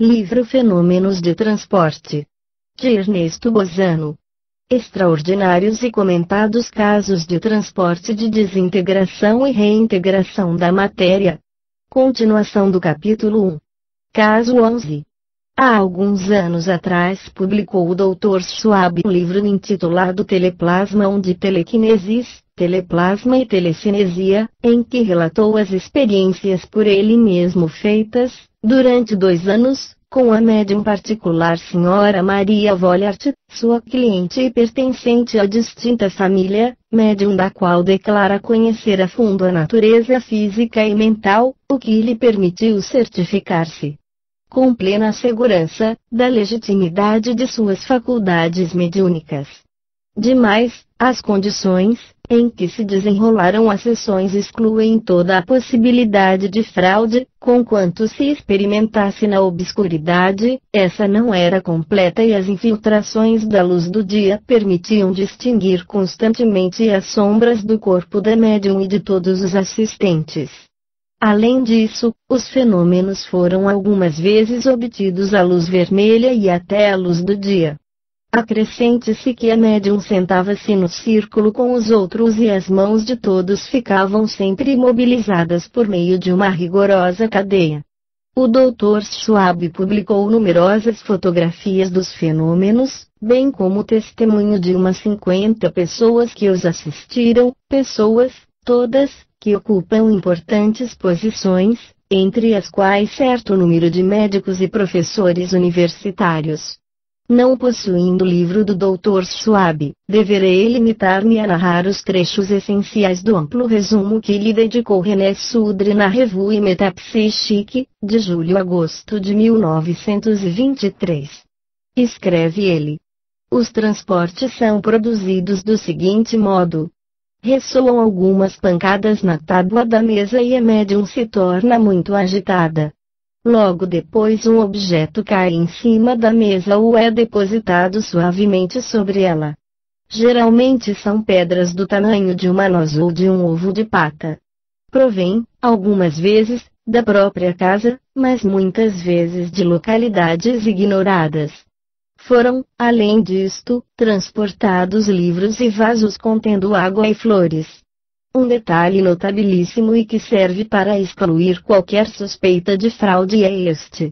Livro Fenômenos de Transporte, de Ernesto Bozano. Extraordinários e comentados casos de transporte de desintegração e reintegração da matéria. Continuação do capítulo 1. Caso 11. Há alguns anos atrás publicou o Dr. Schwab um livro intitulado Teleplasma de Telequinesis, Teleplasma e Telecinesia, em que relatou as experiências por ele mesmo feitas, durante 2 anos, com a médium particular Sra. Maria Vollert, sua cliente e pertencente à distinta família, médium da qual declara conhecer a fundo a natureza física e mental, o que lhe permitiu certificar-se, com plena segurança, da legitimidade de suas faculdades mediúnicas. Demais, as condições em que se desenrolaram as sessões excluem toda a possibilidade de fraude, conquanto se experimentasse na obscuridade, essa não era completa e as infiltrações da luz do dia permitiam distinguir constantemente as sombras do corpo da médium e de todos os assistentes. Além disso, os fenômenos foram algumas vezes obtidos à luz vermelha e até à luz do dia. Acrescente-se que a médium sentava-se no círculo com os outros e as mãos de todos ficavam sempre imobilizadas por meio de uma rigorosa cadeia. O Dr. Schwab publicou numerosas fotografias dos fenômenos, bem como testemunho de umas 50 pessoas que os assistiram, pessoas, todas, que ocupam importantes posições, entre as quais certo número de médicos e professores universitários. Não possuindo o livro do Dr. Schwab, deverei limitar-me a narrar os trechos essenciais do amplo resumo que lhe dedicou René Sudre na Revue Metapsychique, de julho-agosto de 1923. Escreve ele: os transportes são produzidos do seguinte modo. Ressoam algumas pancadas na tábua da mesa e a médium se torna muito agitada. Logo depois um objeto cai em cima da mesa ou é depositado suavemente sobre ela. Geralmente são pedras do tamanho de uma noz ou de um ovo de pata. Provém, algumas vezes, da própria casa, mas muitas vezes de localidades ignoradas. Foram, além disto, transportados livros e vasos contendo água e flores. Um detalhe notabilíssimo e que serve para excluir qualquer suspeita de fraude é este: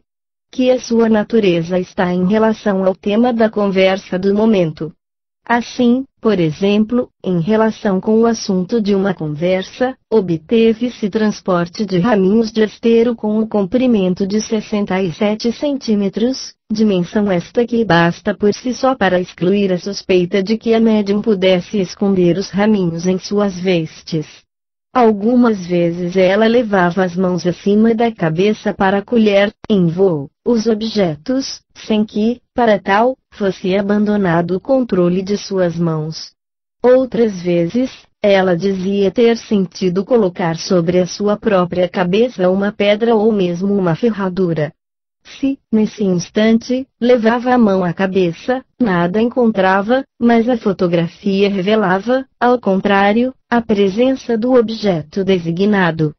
que a sua natureza está em relação ao tema da conversa do momento. Assim, por exemplo, em relação com o assunto de uma conversa, obteve-se transporte de raminhos de estero com um comprimento de 67 centímetros, dimensão esta que basta por si só para excluir a suspeita de que a médium pudesse esconder os raminhos em suas vestes. Algumas vezes ela levava as mãos acima da cabeça para colher, em voo, os objetos, sem que, para tal, fosse abandonado o controle de suas mãos. Outras vezes, ela dizia ter sentido colocar sobre a sua própria cabeça uma pedra ou mesmo uma ferradura. Se, nesse instante, levava a mão à cabeça, nada encontrava, mas a fotografia revelava, ao contrário, a presença do objeto designado.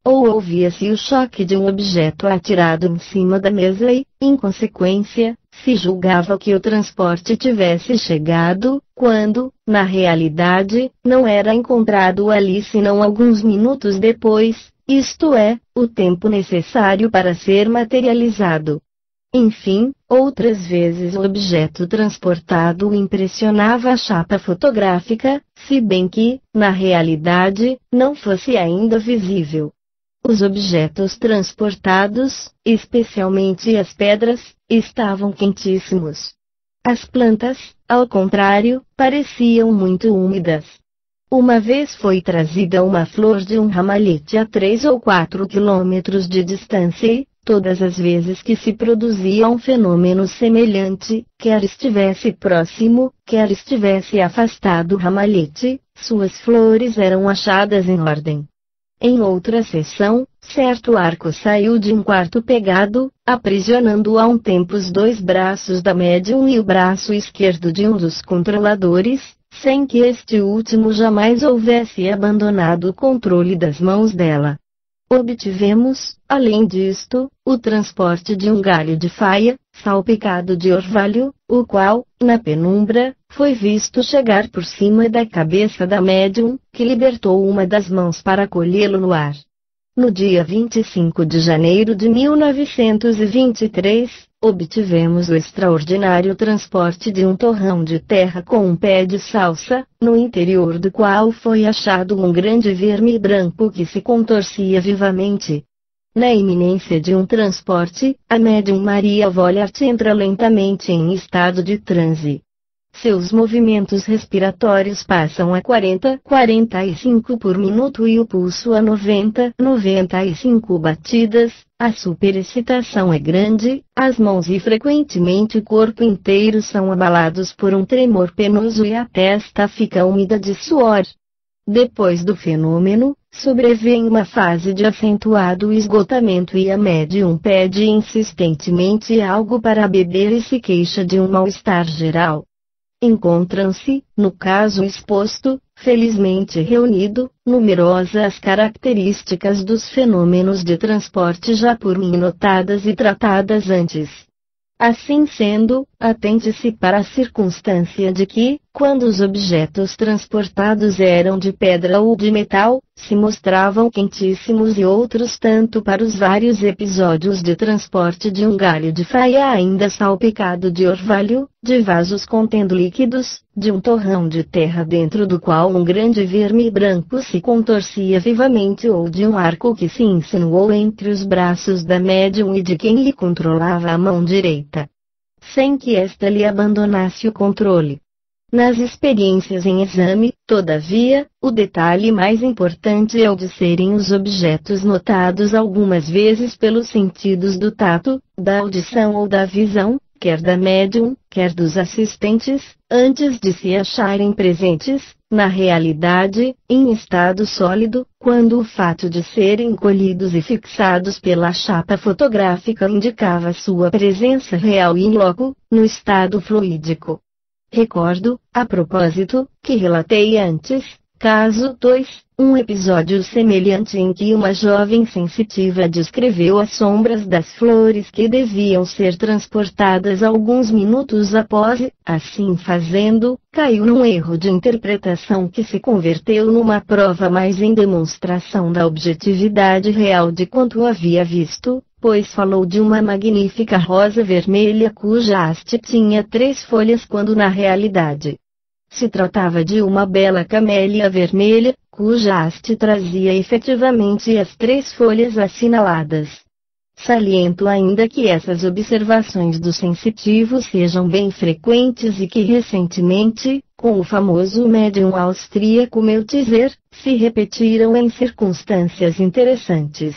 Ou ouvia-se o choque de um objeto atirado em cima da mesa e, em consequência, se julgava que o transporte tivesse chegado, quando, na realidade, não era encontrado ali senão alguns minutos depois, isto é, o tempo necessário para ser materializado. Enfim, outras vezes o objeto transportado impressionava a chapa fotográfica, se bem que, na realidade, não fosse ainda visível. Os objetos transportados, especialmente as pedras, estavam quentíssimos. As plantas, ao contrário, pareciam muito úmidas. Uma vez foi trazida uma flor de um ramalhete a 3 ou 4 quilômetros de distância e, todas as vezes que se produzia um fenômeno semelhante, quer estivesse próximo, quer estivesse afastado o ramalhete, suas flores eram achadas em ordem. Em outra sessão, certo arco saiu de um quarto pegado, aprisionando a um tempo os 2 braços da médium e o braço esquerdo de um dos controladores, sem que este último jamais houvesse abandonado o controle das mãos dela. Obtivemos, além disto, o transporte de um galho de faia, salpicado de orvalho, o qual, na penumbra, foi visto chegar por cima da cabeça da médium, que libertou uma das mãos para colhê-lo no ar. No dia 25 de janeiro de 1923, obtivemos o extraordinário transporte de um torrão de terra com um pé de salsa, no interior do qual foi achado um grande verme branco que se contorcia vivamente. Na iminência de um transporte, a médium Maria Vollert entra lentamente em estado de transe. Seus movimentos respiratórios passam a 40-45 por minuto e o pulso a 90-95 batidas, a superexcitação é grande, as mãos e frequentemente o corpo inteiro são abalados por um tremor penoso e a testa fica úmida de suor. Depois do fenômeno, sobrevém uma fase de acentuado esgotamento e a médium pede insistentemente algo para beber e se queixa de um mal-estar geral. Encontram-se, no caso exposto, felizmente reunido, numerosas características dos fenômenos de transporte já por mim notadas e tratadas antes. Assim sendo, atente-se para a circunstância de que, quando os objetos transportados eram de pedra ou de metal, se mostravam quentíssimos e outros tanto para os vários episódios de transporte de um galho de faia ainda salpicado de orvalho, de vasos contendo líquidos, de um torrão de terra dentro do qual um grande verme branco se contorcia vivamente ou de um arco que se insinuou entre os braços da médium e de quem lhe controlava a mão direita, sem que esta lhe abandonasse o controle. Nas experiências em exame, todavia, o detalhe mais importante é o de serem os objetos notados algumas vezes pelos sentidos do tato, da audição ou da visão, quer da médium, quer dos assistentes, antes de se acharem presentes, na realidade, em estado sólido, quando o fato de serem colhidos e fixados pela chapa fotográfica indicava sua presença real in loco, no estado fluídico. Recordo, a propósito, que relatei antes, caso 2, um episódio semelhante em que uma jovem sensitiva descreveu as sombras das flores que deviam ser transportadas alguns minutos após e, assim fazendo, caiu num erro de interpretação que se converteu numa prova mais em demonstração da objetividade real de quanto havia visto, pois falou de uma magnífica rosa vermelha cuja haste tinha 3 folhas quando na realidade se tratava de uma bela camélia vermelha, cuja haste trazia efetivamente as 3 folhas assinaladas. Saliento ainda que essas observações do sensitivo sejam bem frequentes e que recentemente, com o famoso médium austríaco Meltzer, se repetiram em circunstâncias interessantes.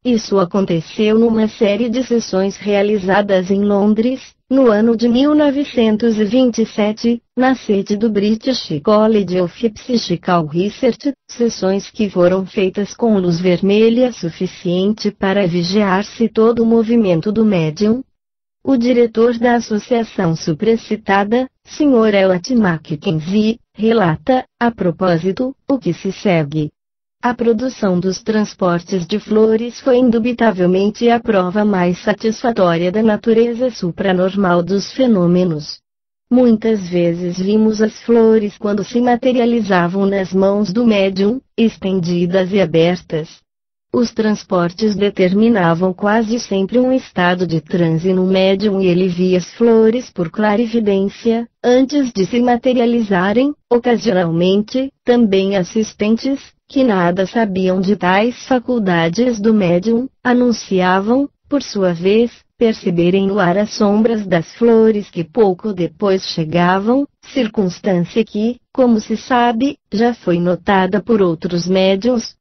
Isso aconteceu numa série de sessões realizadas em Londres, no ano de 1927, na sede do British College of Psychical Research, sessões que foram feitas com luz vermelha suficiente para vigiar-se todo o movimento do médium. O diretor da associação supracitada, Sr. Elliot Mackenzie, relata, a propósito, o que se segue. A produção dos transportes de flores foi indubitavelmente a prova mais satisfatória da natureza supranormal dos fenômenos. Muitas vezes vimos as flores quando se materializavam nas mãos do médium, estendidas e abertas. Os transportes determinavam quase sempre um estado de transe no médium e ele via as flores por clarividência, antes de se materializarem, ocasionalmente, também assistentes, que nada sabiam de tais faculdades do médium, anunciavam, por sua vez, perceberem no ar as sombras das flores que pouco depois chegavam, circunstância que, como se sabe, já foi notada por outros médiuns.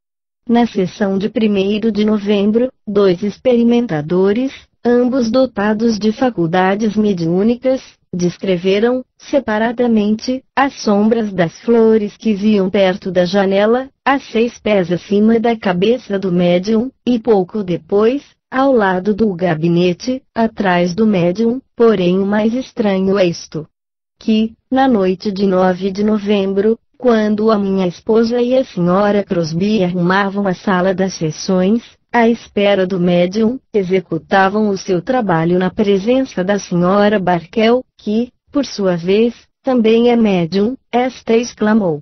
Na sessão de 1º de novembro, 2 experimentadores, ambos dotados de faculdades mediúnicas, descreveram, separadamente, as sombras das flores que viam perto da janela, a 6 pés acima da cabeça do médium, e pouco depois, ao lado do gabinete, atrás do médium, porém o mais estranho é isto: que, na noite de 9 de novembro, quando a minha esposa e a senhora Crosby arrumavam a sala das sessões, à espera do médium, executavam o seu trabalho na presença da senhora Barkell, que, por sua vez, também é médium. Esta exclamou: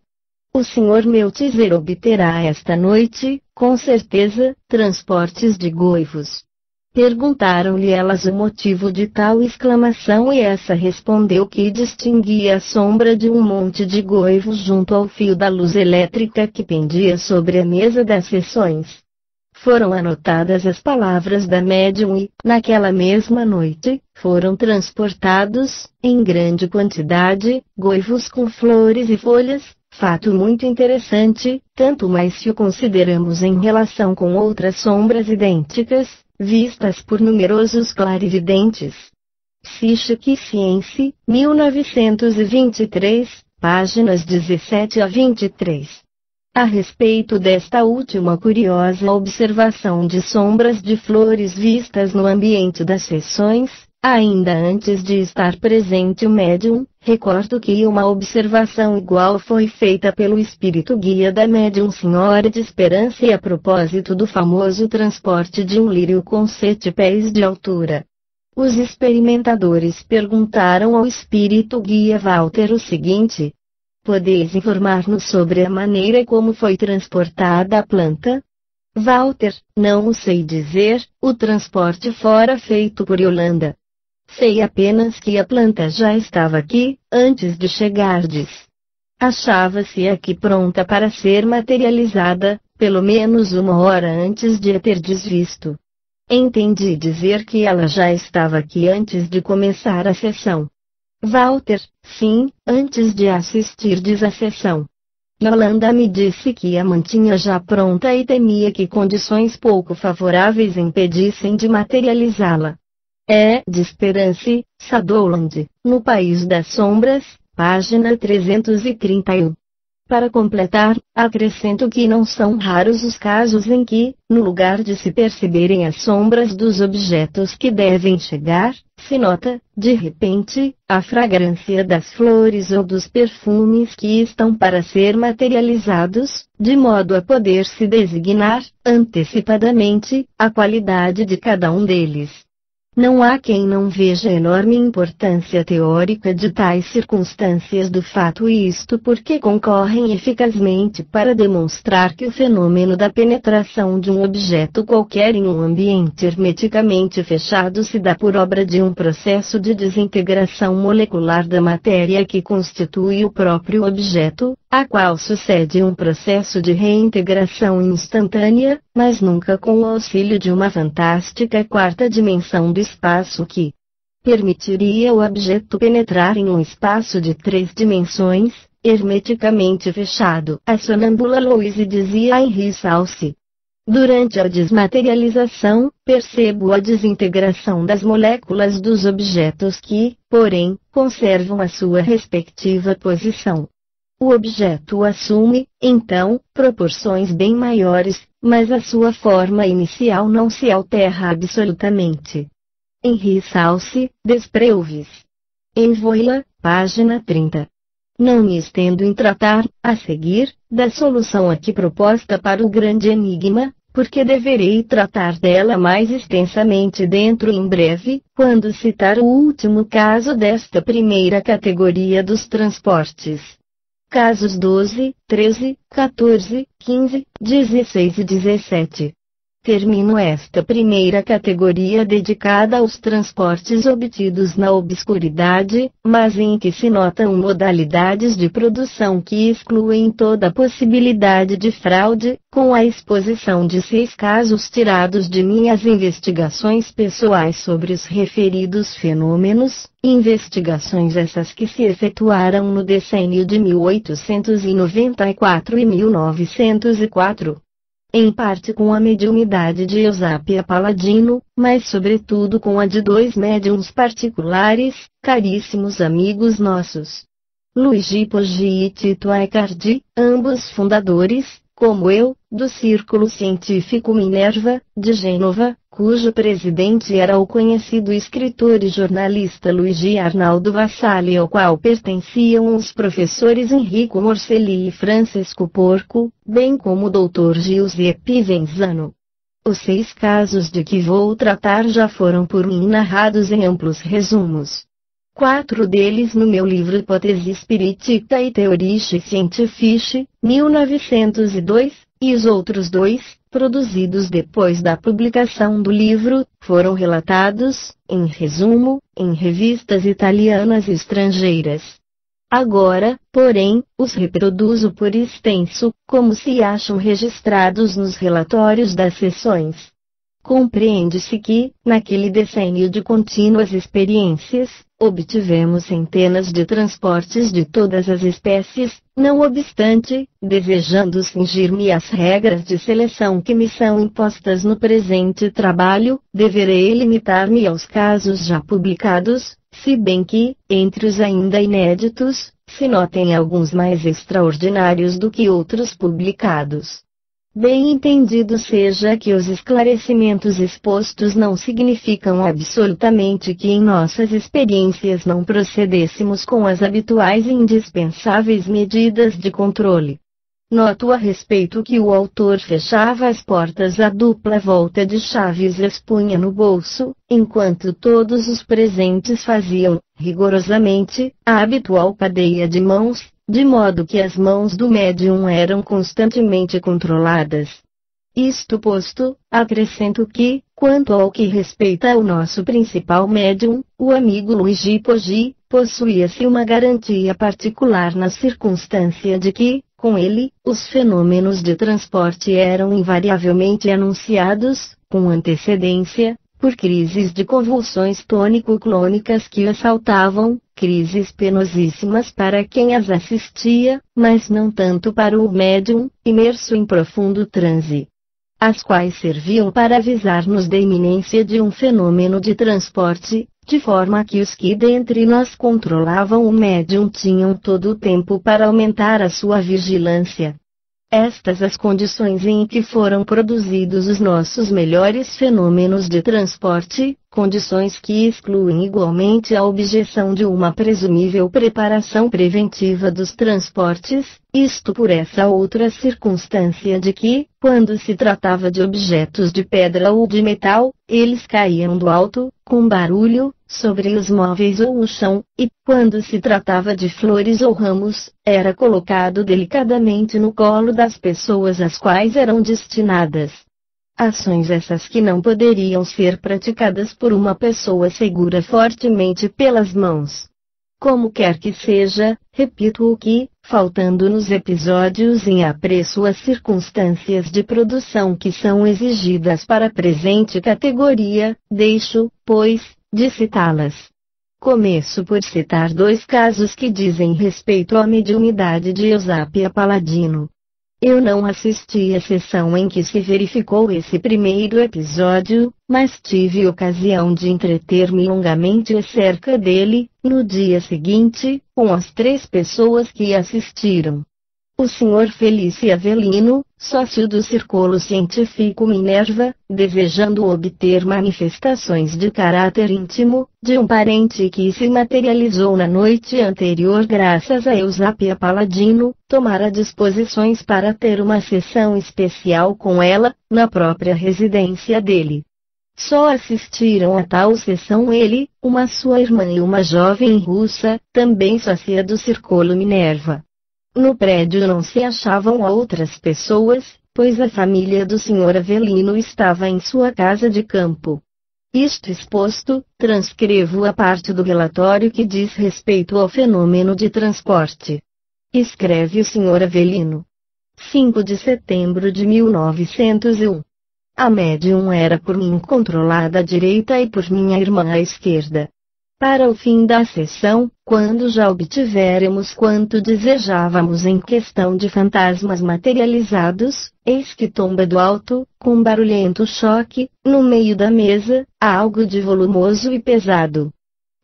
"O senhor Meltzer obterá esta noite, com certeza, transportes de goivos." Perguntaram-lhe elas o motivo de tal exclamação e essa respondeu que distinguia a sombra de um monte de goivos junto ao fio da luz elétrica que pendia sobre a mesa das sessões. Foram anotadas as palavras da médium e, naquela mesma noite, foram transportados, em grande quantidade, goivos com flores e folhas, fato muito interessante, tanto mais se o consideramos em relação com outras sombras idênticas, vistas por numerosos clarividentes. Psychic Science, 1923, páginas 17 a 23. A respeito desta última curiosa observação de sombras de flores vistas no ambiente das sessões, ainda antes de estar presente o médium, recordo que uma observação igual foi feita pelo espírito guia da médium Senhora de Esperança e a propósito do famoso transporte de um lírio com 7 pés de altura. Os experimentadores perguntaram ao espírito guia Walter o seguinte: "Podeis informar-nos sobre a maneira como foi transportada a planta?" Walter: "Não o sei dizer, o transporte fora feito por Yolanda. Sei apenas que a planta já estava aqui, antes de chegardes. Achava-se aqui pronta para ser materializada, pelo menos 1 hora antes de a terdes visto. Entendi dizer que ela já estava aqui antes de começar a sessão." Walter: "Sim, antes de assistirdes à sessão. Yolanda me disse que a mantinha já pronta e temia que condições pouco favoráveis impedissem de materializá-la." É de Esperance, Sadowland, no País das Sombras, página 331. Para completar, acrescento que não são raros os casos em que, no lugar de se perceberem as sombras dos objetos que devem chegar, se nota, de repente, a fragrância das flores ou dos perfumes que estão para ser materializados, de modo a poder-se designar, antecipadamente, a qualidade de cada um deles. Não há quem não veja enorme importância teórica de tais circunstâncias do fato, e isto porque concorrem eficazmente para demonstrar que o fenômeno da penetração de um objeto qualquer em um ambiente hermeticamente fechado se dá por obra de um processo de desintegração molecular da matéria que constitui o próprio objeto, a qual sucede um processo de reintegração instantânea, mas nunca com o auxílio de uma fantástica quarta dimensão do espaço que permitiria ao objeto penetrar em um espaço de 3 dimensões, hermeticamente fechado. A sonâmbula Louise dizia a Henry Salce: "Durante a desmaterialização, percebo a desintegração das moléculas dos objetos que, porém, conservam a sua respectiva posição. O objeto assume, então, proporções bem maiores, mas a sua forma inicial não se altera absolutamente." Henry Salce, Despreuves. Em Voila, página 30. Não me estendo em tratar, a seguir, da solução aqui proposta para o grande enigma, porque deverei tratar dela mais extensamente dentro em breve, quando citar o último caso desta primeira categoria dos transportes. Casos 12, 13, 14, 15, 16 e 17. Termino esta primeira categoria dedicada aos transportes obtidos na obscuridade, mas em que se notam modalidades de produção que excluem toda possibilidade de fraude, com a exposição de 6 casos tirados de minhas investigações pessoais sobre os referidos fenômenos, investigações essas que se efetuaram no decênio de 1894 e 1904. Em parte com a mediunidade de Eusápia Paladino, mas sobretudo com a de 2 médiuns particulares, caríssimos amigos nossos. Luigi Poggi e Tito Aicardi, ambos fundadores, como eu, do Círculo Científico Minerva, de Gênova, cujo presidente era o conhecido escritor e jornalista Luigi Arnaldo Vassalli, ao qual pertenciam os professores Enrico Morselli e Francesco Porco, bem como o Dr. Giuseppe Venzano. Os 6 casos de que vou tratar já foram por mim narrados em amplos resumos. 4 deles no meu livro Hipótesi Spiritita e Theorische Scientifiche, 1902, e os outros 2, produzidos depois da publicação do livro, foram relatados, em resumo, em revistas italianas e estrangeiras. Agora, porém, os reproduzo por extenso, como se acham registrados nos relatórios das sessões. Compreende-se que, naquele decênio de contínuas experiências, obtivemos centenas de transportes de todas as espécies, não obstante, desejando cingir-me às regras de seleção que me são impostas no presente trabalho, deverei limitar-me aos casos já publicados, se bem que, entre os ainda inéditos, se notem alguns mais extraordinários do que outros publicados. Bem entendido seja que os esclarecimentos expostos não significam absolutamente que em nossas experiências não procedêssemos com as habituais e indispensáveis medidas de controle. Noto a respeito que o autor fechava as portas à dupla volta de chaves e as punha no bolso, enquanto todos os presentes faziam, rigorosamente, a habitual cadeia de mãos, de modo que as mãos do médium eram constantemente controladas. Isto posto, acrescento que, quanto ao que respeita ao nosso principal médium, o amigo Luigi Poggi, possuía-se uma garantia particular na circunstância de que, com ele, os fenômenos de transporte eram invariavelmente anunciados, com antecedência, por crises de convulsões tônico-clônicas que assaltavam, crises penosíssimas para quem as assistia, mas não tanto para o médium, imerso em profundo transe. As quais serviam para avisar-nos da iminência de um fenômeno de transporte, de forma que os que dentre nós controlavam o médium tinham todo o tempo para aumentar a sua vigilância. Estas as condições em que foram produzidos os nossos melhores fenômenos de transporte, condições que excluem igualmente a objeção de uma presumível preparação preventiva dos transportes, isto por essa outra circunstância de que, quando se tratava de objetos de pedra ou de metal, eles caíam do alto, com barulho, sobre os móveis ou o chão, e, quando se tratava de flores ou ramos, era colocado delicadamente no colo das pessoas às quais eram destinadas. Ações essas que não poderiam ser praticadas por uma pessoa segura fortemente pelas mãos. Como quer que seja, repito o que, faltando nos episódios em apreço as circunstâncias de produção que são exigidas para a presente categoria, deixo, pois, de citá-las. Começo por citar 2 casos que dizem respeito à mediunidade de Eusapia Palladino. Eu não assisti à sessão em que se verificou esse primeiro episódio, mas tive ocasião de entreter-me longamente acerca dele, no dia seguinte, com as 3 pessoas que assistiram. O Sr. Felice Avelino, sócio do Círculo Científico Minerva, desejando obter manifestações de caráter íntimo, de um parente que se materializou na noite anterior graças a Eusapia Palladino, tomara disposições para ter uma sessão especial com ela, na própria residência dele. Só assistiram a tal sessão ele, uma sua irmã e uma jovem russa, também sócia do Círculo Minerva. No prédio não se achavam outras pessoas, pois a família do Sr. Avelino estava em sua casa de campo. Isto exposto, transcrevo a parte do relatório que diz respeito ao fenômeno de transporte. Escreve o Sr. Avelino. 5 de setembro de 1901. A médium era por mim controlada à direita e por minha irmã à esquerda. Para o fim da sessão, quando já obtivéramos quanto desejávamos em questão de fantasmas materializados, eis que tomba do alto, com barulhento choque, no meio da mesa, algo de volumoso e pesado.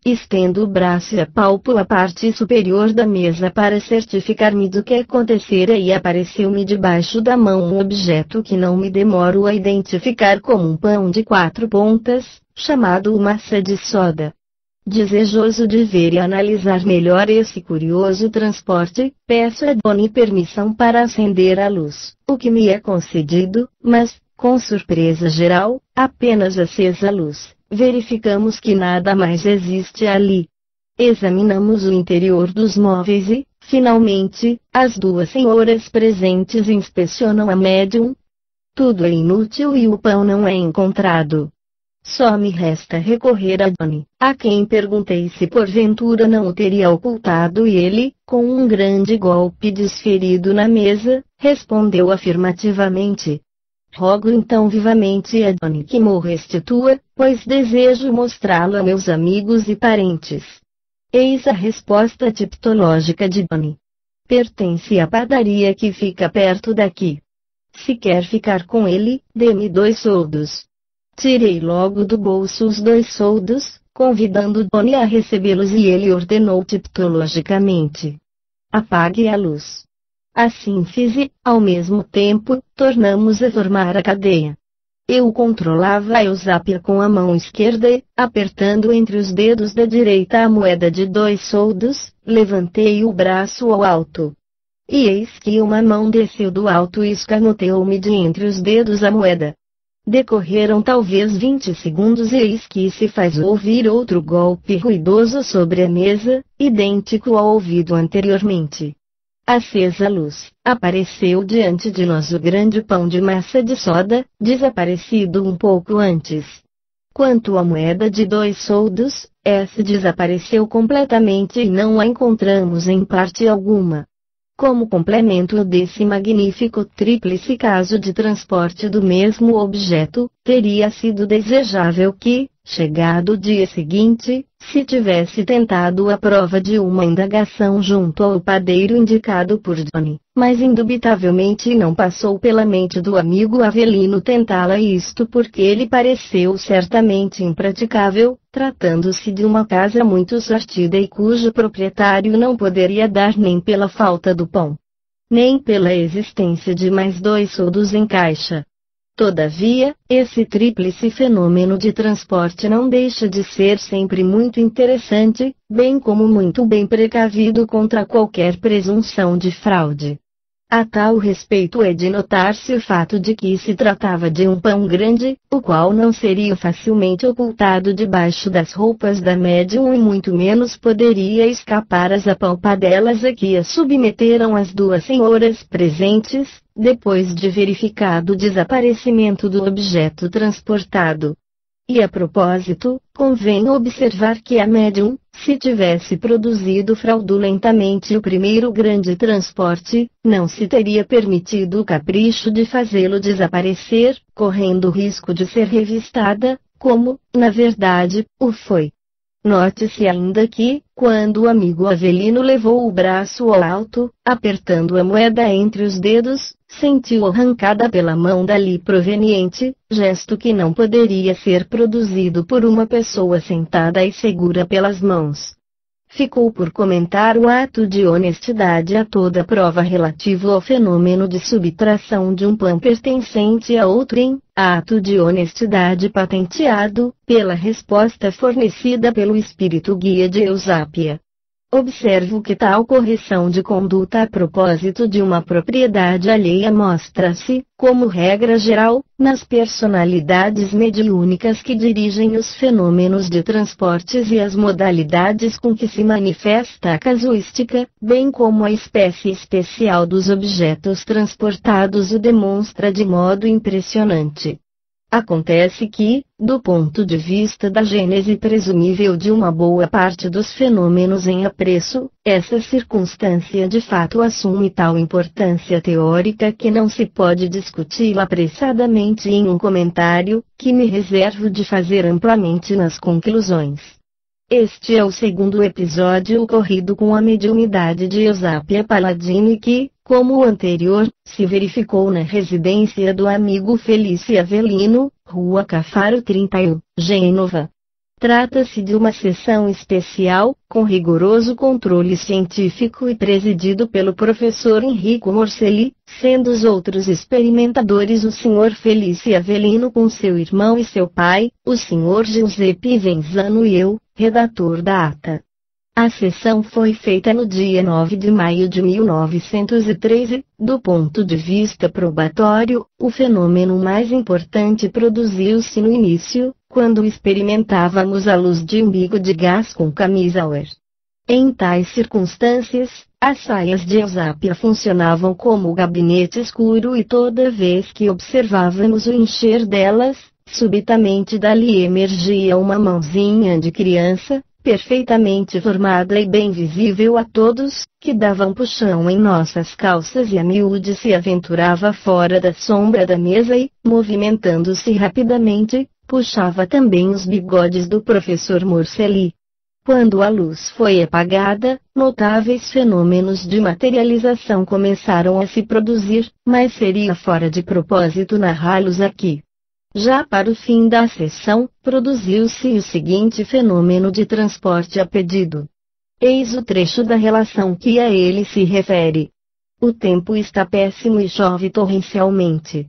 Estendo o braço e apalpo a parte superior da mesa para certificar-me do que acontecera e apareceu-me debaixo da mão um objeto que não me demoro a identificar como um pão de 4 pontas, chamado massa de soda. Desejoso de ver e analisar melhor esse curioso transporte, peço a Donnie permissão para acender a luz, o que me é concedido, mas, com surpresa geral, apenas acesa a luz. Verificamos que nada mais existe ali. Examinamos o interior dos móveis e, finalmente, as duas senhoras presentes inspecionam a médium. Tudo é inútil e o pão não é encontrado. Só me resta recorrer a Donnie, a quem perguntei se porventura não o teria ocultado e ele, com um grande golpe desferido na mesa, respondeu afirmativamente. Rogo então vivamente a Donnie que mo restitua, pois desejo mostrá-lo a meus amigos e parentes. Eis a resposta tipológica de Donnie. Pertence à padaria que fica perto daqui. Se quer ficar com ele, dê-me 2 soldos. Tirei logo do bolso os 2 soldos, convidando Donnie a recebê-los e ele ordenou tipologicamente. Apague a luz. Assim fiz e, ao mesmo tempo, tornamos a formar a cadeia. Eu controlava a Eusápia com a mão esquerda e, apertando entre os dedos da direita a moeda de 2 soldos, levantei o braço ao alto. E eis que uma mão desceu do alto e escamoteou-me de entre os dedos a moeda. Decorreram talvez 20 segundos e eis que se faz ouvir outro golpe ruidoso sobre a mesa, idêntico ao ouvido anteriormente. Acesa a luz, apareceu diante de nós o grande pão de massa de soda, desaparecido um pouco antes. Quanto à moeda de 2 soldos, essa desapareceu completamente e não a encontramos em parte alguma. Como complemento desse magnífico tríplice caso de transporte do mesmo objeto, teria sido desejável que, chegado o dia seguinte, se tivesse tentado a prova de uma indagação junto ao padeiro indicado por Donnie, mas indubitavelmente não passou pela mente do amigo Avelino tentá-la isto porque ele pareceu certamente impraticável, tratando-se de uma casa muito sortida e cujo proprietário não poderia dar nem pela falta do pão, nem pela existência de mais 2 soldos em caixa. Todavia, esse tríplice fenômeno de transporte não deixa de ser sempre muito interessante, bem como muito bem precavido contra qualquer presunção de fraude. A tal respeito é de notar-se o fato de que se tratava de um pão grande, o qual não seria facilmente ocultado debaixo das roupas da médium e muito menos poderia escapar às apalpadelas a que a submeteram as 2 senhoras presentes, depois de verificado o desaparecimento do objeto transportado. E a propósito, convém observar que a médium, se tivesse produzido fraudulentamente o primeiro grande transporte, não se teria permitido o capricho de fazê-lo desaparecer, correndo o risco de ser revistada, como, na verdade, o foi. Note-se ainda que, quando o amigo Avelino levou o braço ao alto, apertando a moeda entre os dedos, sentiu arrancada pela mão dali proveniente, gesto que não poderia ser produzido por uma pessoa sentada e segura pelas mãos. Ficou por comentar o ato de honestidade a toda prova relativo ao fenômeno de subtração de um pão pertencente a outrem, ato de honestidade patenteado, pela resposta fornecida pelo espírito guia de Eusápia. Observo que tal correção de conduta a propósito de uma propriedade alheia mostra-se, como regra geral, nas personalidades mediúnicas que dirigem os fenômenos de transportes e as modalidades com que se manifesta a casuística, bem como a espécie especial dos objetos transportados o demonstra de modo impressionante. Acontece que, do ponto de vista da gênese presumível de uma boa parte dos fenômenos em apreço, essa circunstância de fato assume tal importância teórica que não se pode discuti-la apressadamente em um comentário, que me reservo de fazer amplamente nas conclusões. Este é o 2º episódio ocorrido com a mediunidade de Eusápia Palladini que, como o anterior, se verificou na residência do amigo Felício Avelino, Rua Cafaro 31, Gênova. Trata-se de uma sessão especial, com rigoroso controle científico e presidido pelo professor Enrico Morcelli, sendo os outros experimentadores o Sr. Felício Avelino com seu irmão e seu pai, o Sr. Giuseppe Venzano e eu, redator da ata. A sessão foi feita no dia 9 de maio de 1913. Do ponto de vista probatório, o fenômeno mais importante produziu-se no início, quando experimentávamos a luz de umbigo de gás com camisa Auer. Em tais circunstâncias, as saias de Eusápia funcionavam como gabinete escuro e toda vez que observávamos o encher delas, subitamente dali emergia uma mãozinha de criança, perfeitamente formada e bem visível a todos, que dava um puxão em nossas calças e a miúde se aventurava fora da sombra da mesa e, movimentando-se rapidamente, puxava também os bigodes do professor Morcelli. Quando a luz foi apagada, notáveis fenômenos de materialização começaram a se produzir, mas seria fora de propósito narrá-los aqui. Já para o fim da sessão, produziu-se o seguinte fenômeno de transporte a pedido. Eis o trecho da relação que a ele se refere. O tempo está péssimo e chove torrencialmente.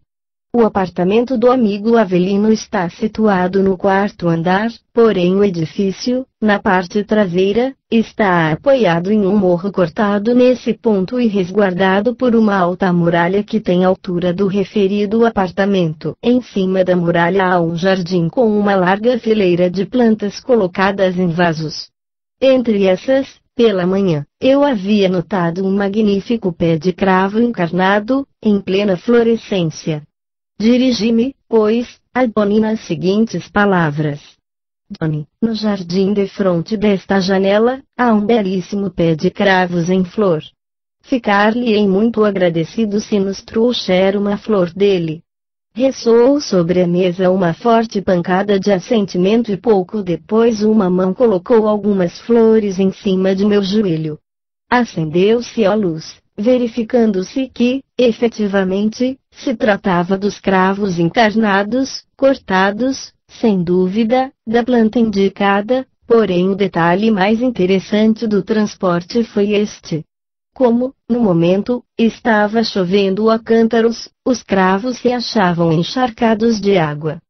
O apartamento do amigo Avelino está situado no quarto andar, porém o edifício, na parte traseira, está apoiado em um morro cortado nesse ponto e resguardado por uma alta muralha que tem a altura do referido apartamento. Em cima da muralha há um jardim com uma larga fileira de plantas colocadas em vasos. Entre essas, pela manhã, eu havia notado um magnífico pé de cravo encarnado, em plena florescência. Dirigi-me, pois, a Johnny nas seguintes palavras. Johnny, no jardim defronte desta janela, há um belíssimo pé de cravos em flor. Ficar-lhe-ei muito agradecido se nos trouxer uma flor dele. Ressoou sobre a mesa uma forte pancada de assentimento e pouco depois uma mão colocou algumas flores em cima de meu joelho. Acendeu-se a luz, verificando-se que, efetivamente, se tratava dos cravos encarnados, cortados, sem dúvida, da planta indicada, porém o detalhe mais interessante do transporte foi este. Como, no momento, estava chovendo a cântaros, os cravos se achavam encharcados de água.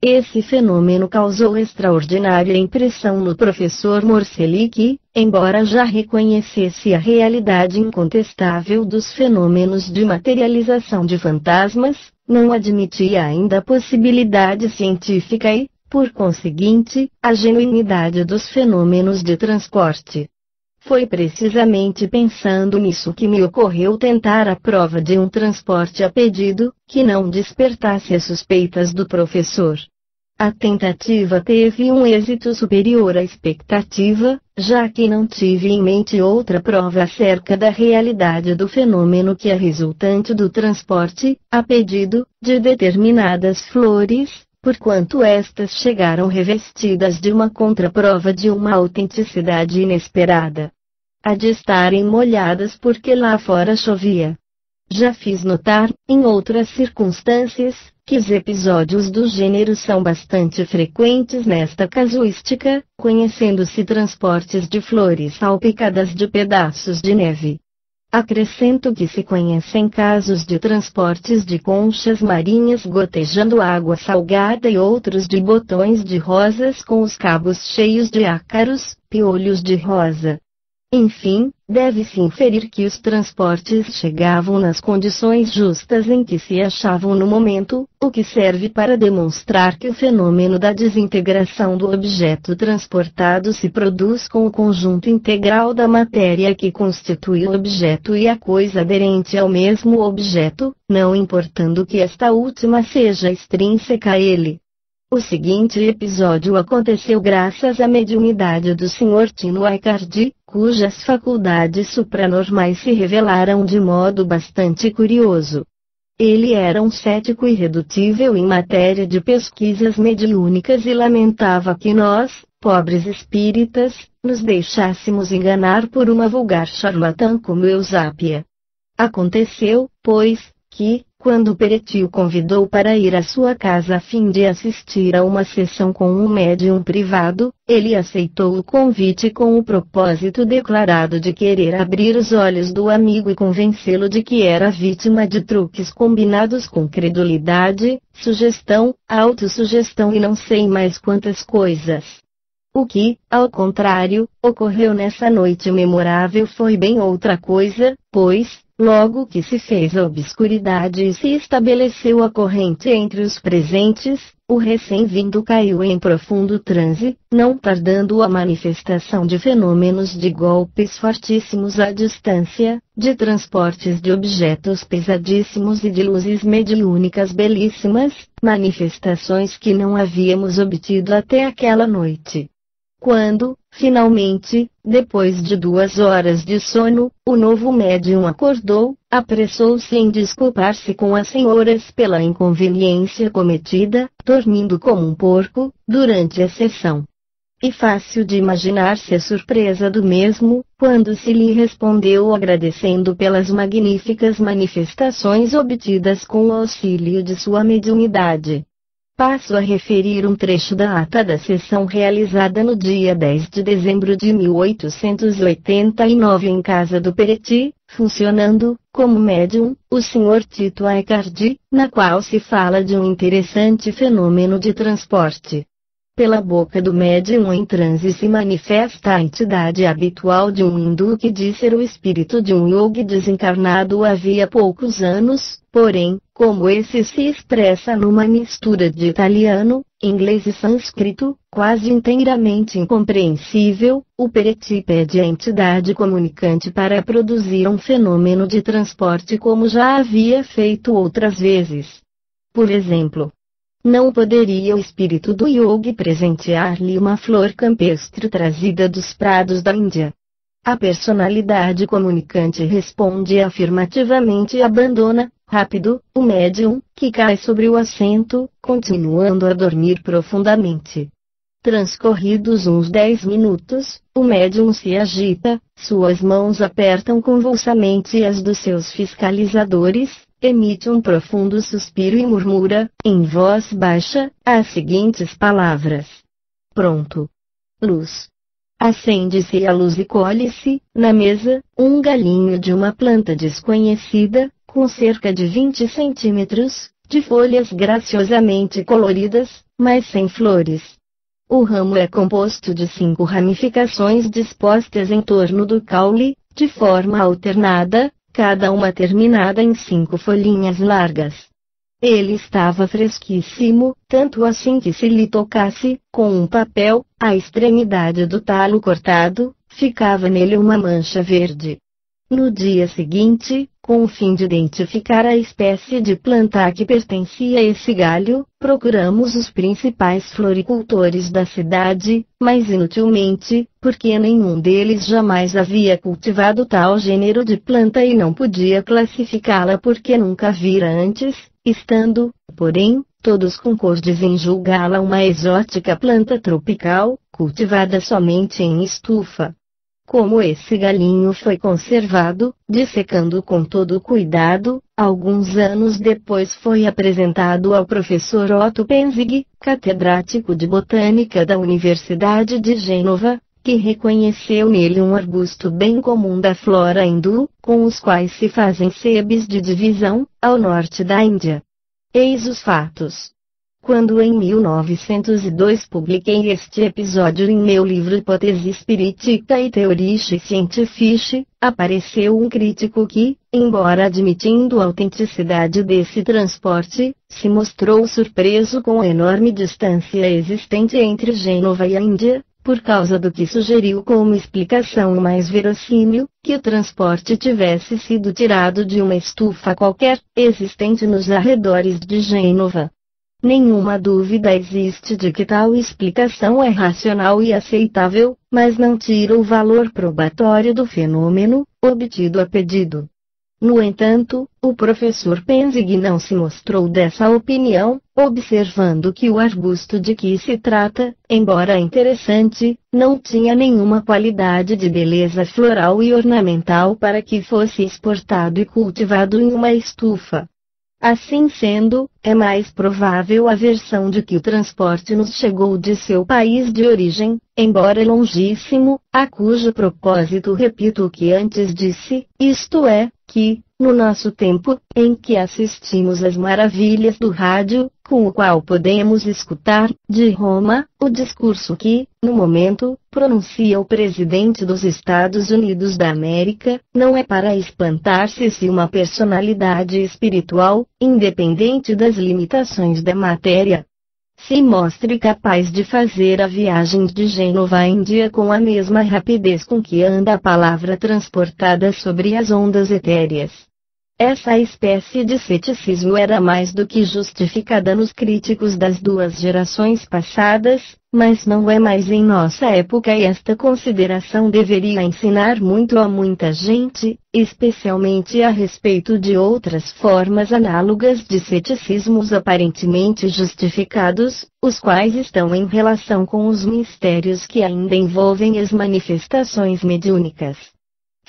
Esse fenômeno causou extraordinária impressão no professor Morcelli que, embora já reconhecesse a realidade incontestável dos fenômenos de materialização de fantasmas, não admitia ainda a possibilidade científica e, por conseguinte, a genuinidade dos fenômenos de transporte. Foi precisamente pensando nisso que me ocorreu tentar a prova de um transporte a pedido, que não despertasse as suspeitas do professor. A tentativa teve um êxito superior à expectativa, já que não tive em mente outra prova acerca da realidade do fenômeno que a resultante do transporte, a pedido, de determinadas flores, porquanto estas chegaram revestidas de uma contraprova de uma autenticidade inesperada. A de estarem molhadas porque lá fora chovia. Já fiz notar, em outras circunstâncias, que os episódios do gênero são bastante frequentes nesta casuística, conhecendo-se transportes de flores salpicadas de pedaços de neve. Acrescento que se conhecem casos de transportes de conchas marinhas gotejando água salgada e outros de botões de rosas com os cabos cheios de ácaros, piolhos de rosa. Enfim, deve-se inferir que os transportes chegavam nas condições justas em que se achavam no momento, o que serve para demonstrar que o fenômeno da desintegração do objeto transportado se produz com o conjunto integral da matéria que constitui o objeto e a coisa aderente ao mesmo objeto, não importando que esta última seja extrínseca a ele. O seguinte episódio aconteceu graças à mediunidade do Sr. Tino Aicardi, cujas faculdades supranormais se revelaram de modo bastante curioso. Ele era um cético irredutível em matéria de pesquisas mediúnicas e lamentava que nós, pobres espíritas, nos deixássemos enganar por uma vulgar charlatã como Eusápia. Aconteceu, pois, que, Quando Peretti o convidou para ir à sua casa a fim de assistir a uma sessão com um médium privado, ele aceitou o convite com o propósito declarado de querer abrir os olhos do amigo e convencê-lo de que era vítima de truques combinados com credulidade, sugestão, autossugestão e não sei mais quantas coisas. O que, ao contrário, ocorreu nessa noite memorável foi bem outra coisa, pois, logo que se fez a obscuridade e se estabeleceu a corrente entre os presentes, o recém-vindo caiu em profundo transe, não tardando a manifestação de fenômenos de golpes fortíssimos à distância, de transportes de objetos pesadíssimos e de luzes mediúnicas belíssimas, manifestações que não havíamos obtido até aquela noite. Quando, finalmente, depois de 2 horas de sono, o novo médium acordou, apressou-se em desculpar-se com as senhoras pela inconveniência cometida, dormindo como um porco, durante a sessão. E fácil de imaginar-se a surpresa do mesmo, quando se lhe respondeu agradecendo pelas magníficas manifestações obtidas com o auxílio de sua mediunidade. Passo a referir um trecho da ata da sessão realizada no dia 10 de dezembro de 1889 em casa do Peretti, funcionando, como médium, o Sr. Tito Aicardi, na qual se fala de um interessante fenômeno de transporte. Pela boca do médium em transe se manifesta a entidade habitual de um hindu que diz ser o espírito de um yogi desencarnado havia poucos anos, porém, como esse se expressa numa mistura de italiano, inglês e sânscrito, quase inteiramente incompreensível, o Peretti pede à entidade comunicante para produzir um fenômeno de transporte como já havia feito outras vezes. Por exemplo, não poderia o espírito do yogi presentear-lhe uma flor campestre trazida dos prados da Índia? A personalidade comunicante responde afirmativamente e abandona, rápido, o médium, que cai sobre o assento, continuando a dormir profundamente. Transcorridos uns 10 minutos, o médium se agita, suas mãos apertam convulsamente as dos seus fiscalizadores, emite um profundo suspiro e murmura, em voz baixa, as seguintes palavras: pronto. Luz. Acende-se a luz e colhe-se, na mesa, um galinho de uma planta desconhecida, com cerca de 20 centímetros, de folhas graciosamente coloridas, mas sem flores. O ramo é composto de 5 ramificações dispostas em torno do caule, de forma alternada, cada uma terminada em 5 folhinhas largas. Ele estava fresquíssimo, tanto assim que se lhe tocasse, com um papel, a extremidade do talo cortado, ficava nele uma mancha verde. No dia seguinte, com o fim de identificar a espécie de planta a que pertencia esse galho, procuramos os principais floricultores da cidade, mas inutilmente, porque nenhum deles jamais havia cultivado tal gênero de planta e não podia classificá-la porque nunca vira antes, estando, porém, todos concordes em julgá-la uma exótica planta tropical, cultivada somente em estufa. Como esse galinho foi conservado, dissecando com todo cuidado, alguns anos depois foi apresentado ao professor Otto Penzig, catedrático de botânica da Universidade de Gênova, que reconheceu nele um arbusto bem comum da flora hindu, com os quais se fazem sebes de divisão, ao norte da Índia. Eis os fatos. Quando em 1902 publiquei este episódio em meu livro Hipótese Espiritica e Theorie Scientifique, apareceu um crítico que, embora admitindo a autenticidade desse transporte, se mostrou surpreso com a enorme distância existente entre Gênova e a Índia, por causa do que sugeriu como explicação mais verossímil, que o transporte tivesse sido tirado de uma estufa qualquer, existente nos arredores de Gênova. Nenhuma dúvida existe de que tal explicação é racional e aceitável, mas não tira o valor probatório do fenômeno, obtido a pedido. No entanto, o professor Penzig não se mostrou dessa opinião, observando que o arbusto de que se trata, embora interessante, não tinha nenhuma qualidade de beleza floral e ornamental para que fosse exportado e cultivado em uma estufa. Assim sendo, é mais provável a versão de que o transporte nos chegou de seu país de origem, embora longíssimo, a cujo propósito repito o que antes disse, isto é, que, no nosso tempo, em que assistimos às maravilhas do rádio, com o qual podemos escutar, de Roma, o discurso que, no momento, pronuncia o presidente dos Estados Unidos da América, não é para espantar-se se uma personalidade espiritual, independente das limitações da matéria, se mostre capaz de fazer a viagem de Gênova à Índia com a mesma rapidez com que anda a palavra transportada sobre as ondas etéreas. Essa espécie de ceticismo era mais do que justificada nos críticos das duas gerações passadas, mas não é mais em nossa época e esta consideração deveria ensinar muito a muita gente, especialmente a respeito de outras formas análogas de ceticismos aparentemente justificados, os quais estão em relação com os mistérios que ainda envolvem as manifestações mediúnicas.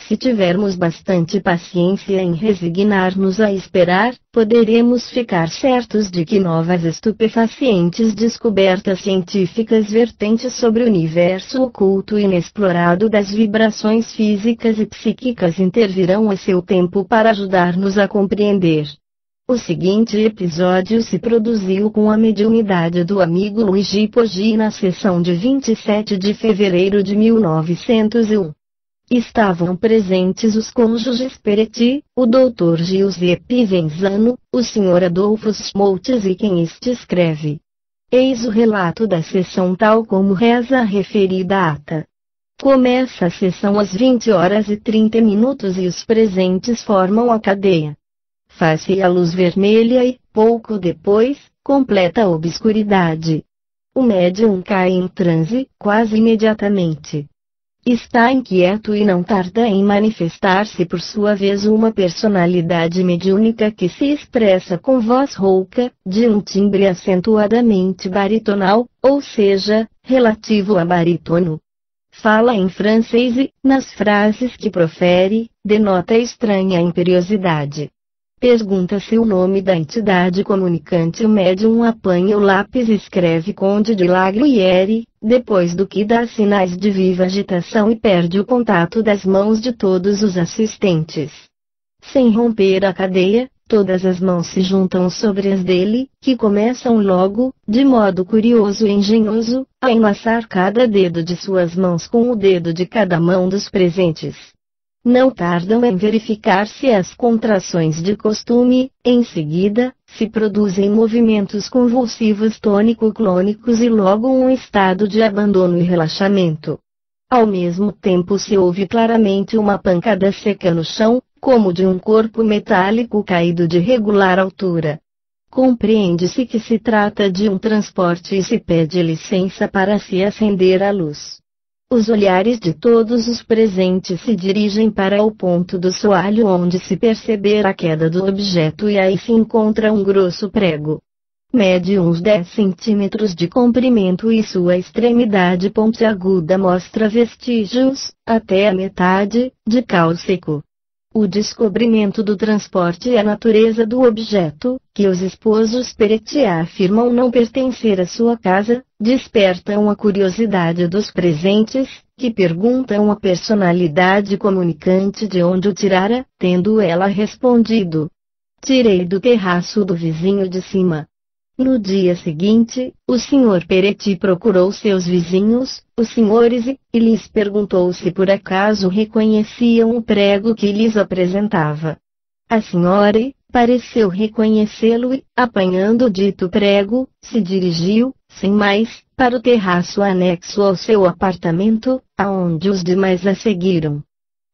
Se tivermos bastante paciência em resignar-nos a esperar, poderemos ficar certos de que novas estupefacientes descobertas científicas vertentes sobre o universo oculto e inexplorado das vibrações físicas e psíquicas intervirão a seu tempo para ajudar-nos a compreender. O seguinte episódio se produziu com a mediunidade do amigo Luigi Poggi na sessão de 27 de fevereiro de 1901. Estavam presentes os cônjuges Peretti, o Dr. Giuseppe Venzano, o Sr. Adolfo Schmoltz e quem este escreve. Eis o relato da sessão tal como reza a referida ata. Começa a sessão às 20h30 e os presentes formam a cadeia. Faz-se a luz vermelha e, pouco depois, completa a obscuridade. O médium cai em transe, quase imediatamente. Está inquieto e não tarda em manifestar-se por sua vez uma personalidade mediúnica que se expressa com voz rouca, de um timbre acentuadamente baritonal, ou seja, relativo a barítono. Fala em francês e, nas frases que profere, denota estranha imperiosidade. Pergunta-se o nome da entidade comunicante. O médium apanha o lápis e escreve Conde de la Gruyère, depois do que dá sinais de viva agitação e perde o contato das mãos de todos os assistentes. Sem romper a cadeia, todas as mãos se juntam sobre as dele, que começam logo, de modo curioso e engenhoso, a enlaçar cada dedo de suas mãos com o dedo de cada mão dos presentes. Não tardam em verificar-se as contrações de costume, em seguida, se produzem movimentos convulsivos tônico-clônicos e logo um estado de abandono e relaxamento. Ao mesmo tempo se ouve claramente uma pancada seca no chão, como de um corpo metálico caído de regular altura. Compreende-se que se trata de um transporte e se pede licença para se acender a luz. Os olhares de todos os presentes se dirigem para o ponto do soalho onde se perceber a queda do objeto e aí se encontra um grosso prego. Mede uns 10 centímetros de comprimento e sua extremidade pontiaguda mostra vestígios, até a metade, de cal seco. O descobrimento do transporte e a natureza do objeto, que os esposos Peretti afirmam não pertencer à sua casa, despertam a curiosidade dos presentes, que perguntam à personalidade comunicante de onde o tirara, tendo ela respondido: tirei do terraço do vizinho de cima. No dia seguinte, o Sr. Peretti procurou seus vizinhos, os senhores, e lhes perguntou se por acaso reconheciam o prego que lhes apresentava. A senhora pareceu reconhecê-lo e, apanhando o dito prego, se dirigiu, sem mais, para o terraço anexo ao seu apartamento, aonde os demais a seguiram.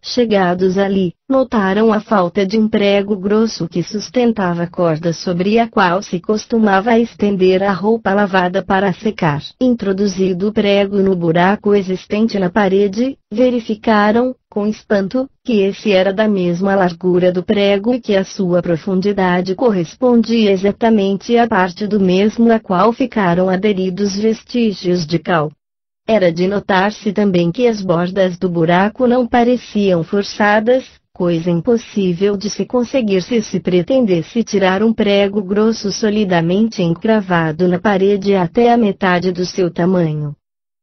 Chegados ali, notaram a falta de um prego grosso que sustentava a corda sobre a qual se costumava estender a roupa lavada para secar. Introduzido o prego no buraco existente na parede, verificaram, com espanto, que esse era da mesma largura do prego e que a sua profundidade correspondia exatamente à parte do mesmo a qual ficaram aderidos vestígios de cal. Era de notar-se também que as bordas do buraco não pareciam forçadas, coisa impossível de se conseguir se pretendesse tirar um prego grosso solidamente encravado na parede até a metade do seu tamanho.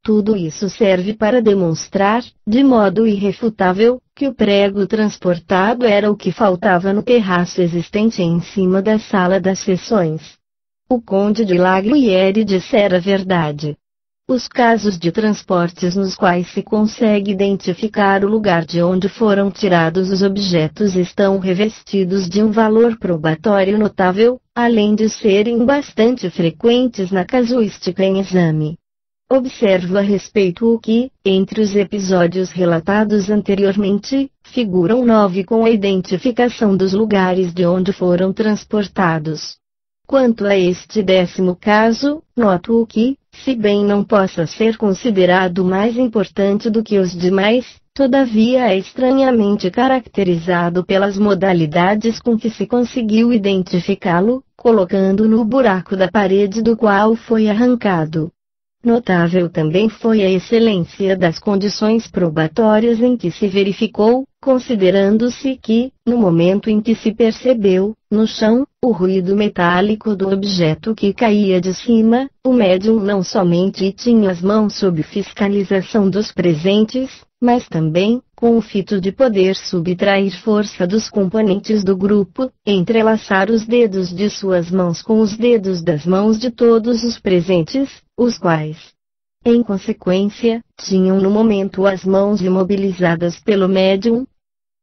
Tudo isso serve para demonstrar, de modo irrefutável, que o prego transportado era o que faltava no terraço existente em cima da sala das sessões. O conde de La Gruyère dissera a verdade. Os casos de transportes nos quais se consegue identificar o lugar de onde foram tirados os objetos estão revestidos de um valor probatório notável, além de serem bastante frequentes na casuística em exame. Observo a respeito o que, entre os episódios relatados anteriormente, figuram 9 com a identificação dos lugares de onde foram transportados. Quanto a este 10º caso, noto o que, se bem não possa ser considerado mais importante do que os demais, todavia é estranhamente caracterizado pelas modalidades com que se conseguiu identificá-lo, colocando no buraco da parede do qual foi arrancado. Notável também foi a excelência das condições probatórias em que se verificou, considerando-se que, no momento em que se percebeu, no chão, o ruído metálico do objeto que caía de cima, o médium não somente tinha as mãos sob fiscalização dos presentes, mas também, com o fito de poder subtrair força dos componentes do grupo, entrelaçar os dedos de suas mãos com os dedos das mãos de todos os presentes, os quais, em consequência, tinham no momento as mãos imobilizadas pelo médium.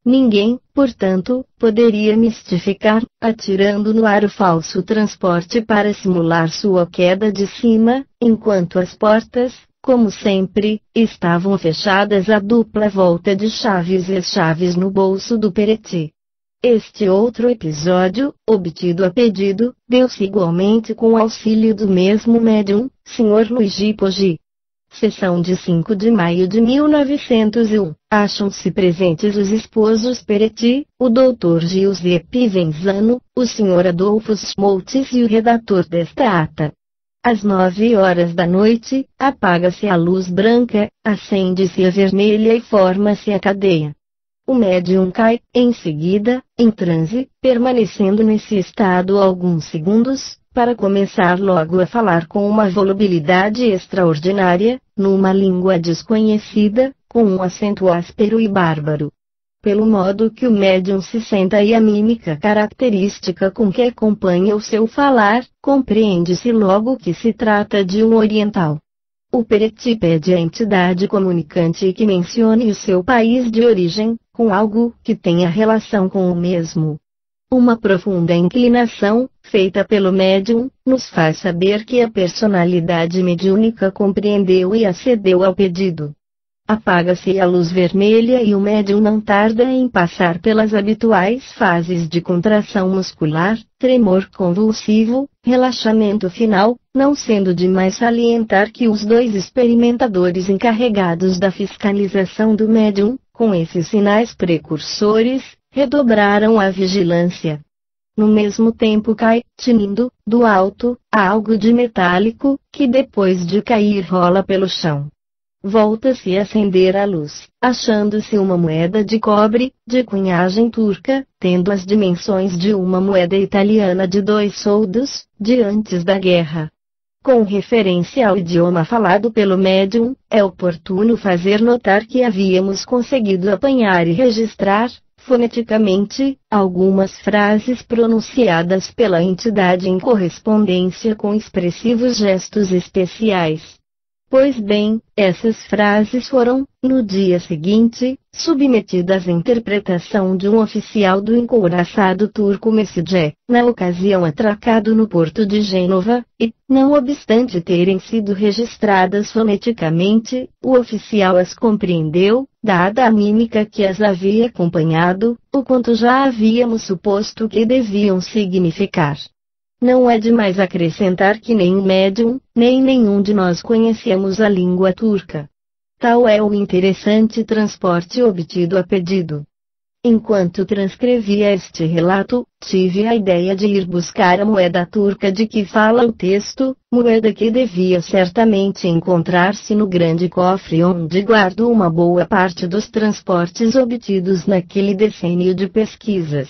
Ninguém, portanto, poderia mistificar, atirando no ar o falso transporte para simular sua queda de cima, enquanto as portas, como sempre, estavam fechadas à dupla volta de chaves e as chaves no bolso do Peretti. Este outro episódio, obtido a pedido, deu-se igualmente com o auxílio do mesmo médium, Sr. Luigi Poggi. Sessão de 5 de maio de 1901. Acham-se presentes os esposos Peretti, o Dr. Giuseppe Venzano, o Sr. Adolfo Schmoltz e o redator desta ata. Às 9 horas da noite, apaga-se a luz branca, acende-se a vermelha e forma-se a cadeia. O médium cai, em seguida, em transe, permanecendo nesse estado alguns segundos, para começar logo a falar com uma volubilidade extraordinária, numa língua desconhecida, com um acento áspero e bárbaro. Pelo modo que o médium se senta e a mímica característica com que acompanha o seu falar, compreende-se logo que se trata de um oriental. O Peretti pede à entidade comunicante que mencione o seu país de origem, com algo que tenha relação com o mesmo. Uma profunda inclinação, feita pelo médium, nos faz saber que a personalidade mediúnica compreendeu e acedeu ao pedido. Apaga-se a luz vermelha e o médium não tarda em passar pelas habituais fases de contração muscular, tremor convulsivo, relaxamento final, não sendo demais salientar que os 2 experimentadores encarregados da fiscalização do médium, com esses sinais precursores, redobraram a vigilância. No mesmo tempo cai, tinindo, do alto, algo de metálico, que depois de cair rola pelo chão. Volta-se a acender a luz, achando-se uma moeda de cobre, de cunhagem turca, tendo as dimensões de uma moeda italiana de 2 soldos, de antes da guerra. Com referência ao idioma falado pelo médium, é oportuno fazer notar que havíamos conseguido apanhar e registrar, foneticamente, algumas frases pronunciadas pela entidade em correspondência com expressivos gestos especiais. Pois bem, essas frases foram, no dia seguinte, submetidas à interpretação de um oficial do encouraçado turco Messidje, na ocasião atracado no porto de Gênova, e, não obstante terem sido registradas foneticamente, o oficial as compreendeu, dada a mímica que as havia acompanhado, o quanto já havíamos suposto que deviam significar. Não é demais acrescentar que nem o médium, nem nenhum de nós conhecemos a língua turca. Tal é o interessante transporte obtido a pedido. Enquanto transcrevia este relato, tive a ideia de ir buscar a moeda turca de que fala o texto, moeda que devia certamente encontrar-se no grande cofre onde guardo uma boa parte dos transportes obtidos naquele decênio de pesquisas.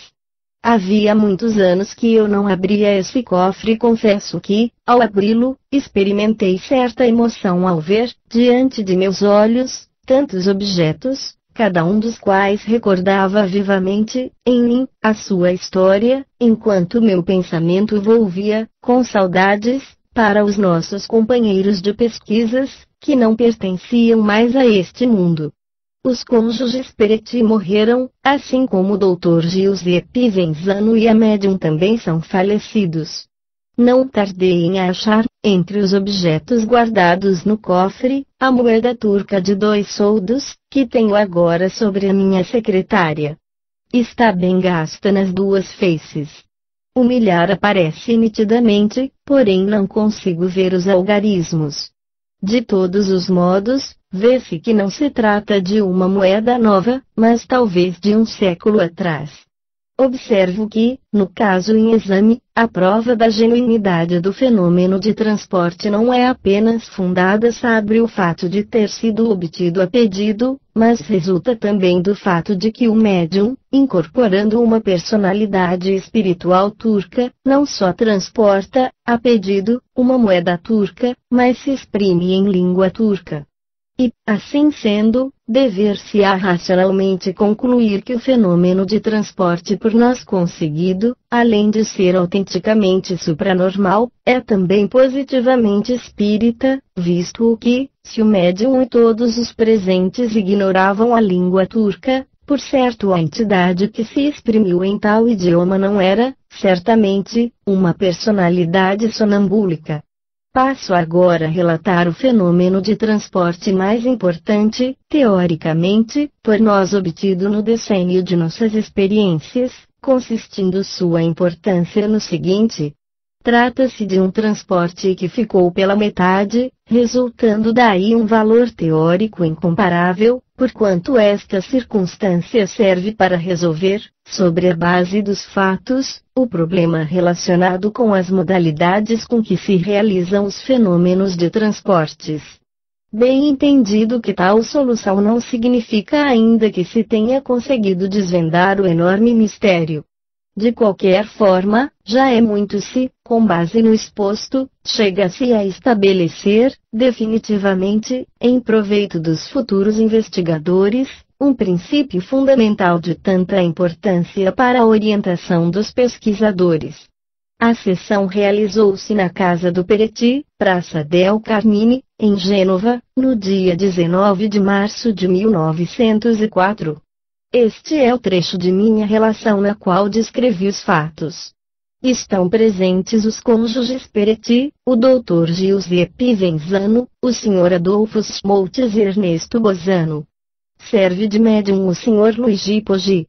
Havia muitos anos que eu não abria esse cofre e confesso que, ao abri-lo, experimentei certa emoção ao ver, diante de meus olhos, tantos objetos, cada um dos quais recordava vivamente, em mim, a sua história, enquanto meu pensamento volvia, com saudades, para os nossos companheiros de pesquisas, que não pertenciam mais a este mundo. Os cônjuges Peretti morreram, assim como o Dr. Giuseppe Venzano e a médium também são falecidos. Não tardei em achar, entre os objetos guardados no cofre, a moeda turca de 2 soldos, que tenho agora sobre a minha secretária. Está bem gasta nas duas faces. O milhar aparece nitidamente, porém não consigo ver os algarismos. De todos os modos, vê-se que não se trata de uma moeda nova, mas talvez de um século atrás. Observo que, no caso em exame, a prova da genuinidade do fenômeno de transporte não é apenas fundada sobre o fato de ter sido obtido a pedido, mas resulta também do fato de que o médium, incorporando uma personalidade espiritual turca, não só transporta, a pedido, uma moeda turca, mas se exprime em língua turca. E, assim sendo, dever-se-á racionalmente concluir que o fenômeno de transporte por nós conseguido, além de ser autenticamente supranormal, é também positivamente espírita, visto que, se o médium e todos os presentes ignoravam a língua turca, por certo a entidade que se exprimiu em tal idioma não era, certamente, uma personalidade sonambúlica. Passo agora a relatar o fenômeno de transporte mais importante, teoricamente, por nós obtido no decênio de nossas experiências, consistindo sua importância no seguinte. Trata-se de um transporte que ficou pela metade, resultando daí um valor teórico incomparável, porquanto esta circunstância serve para resolver, sobre a base dos fatos, o problema relacionado com as modalidades com que se realizam os fenômenos de transportes. Bem entendido que tal solução não significa ainda que se tenha conseguido desvendar o enorme mistério. De qualquer forma, já é muito se, com base no exposto, chega-se a estabelecer, definitivamente, em proveito dos futuros investigadores, um princípio fundamental de tanta importância para a orientação dos pesquisadores. A sessão realizou-se na casa do Peretti, Praça del Carmine, em Gênova, no dia 19 de março de 1904. Este é o trecho de minha relação na qual descrevi os fatos. Estão presentes os cônjuges Peretti, o Dr. Giuseppe Venzano, o Sr. Adolfo Schmoltz e Ernesto Bozano. Serve de médium o Sr. Luigi Poggi.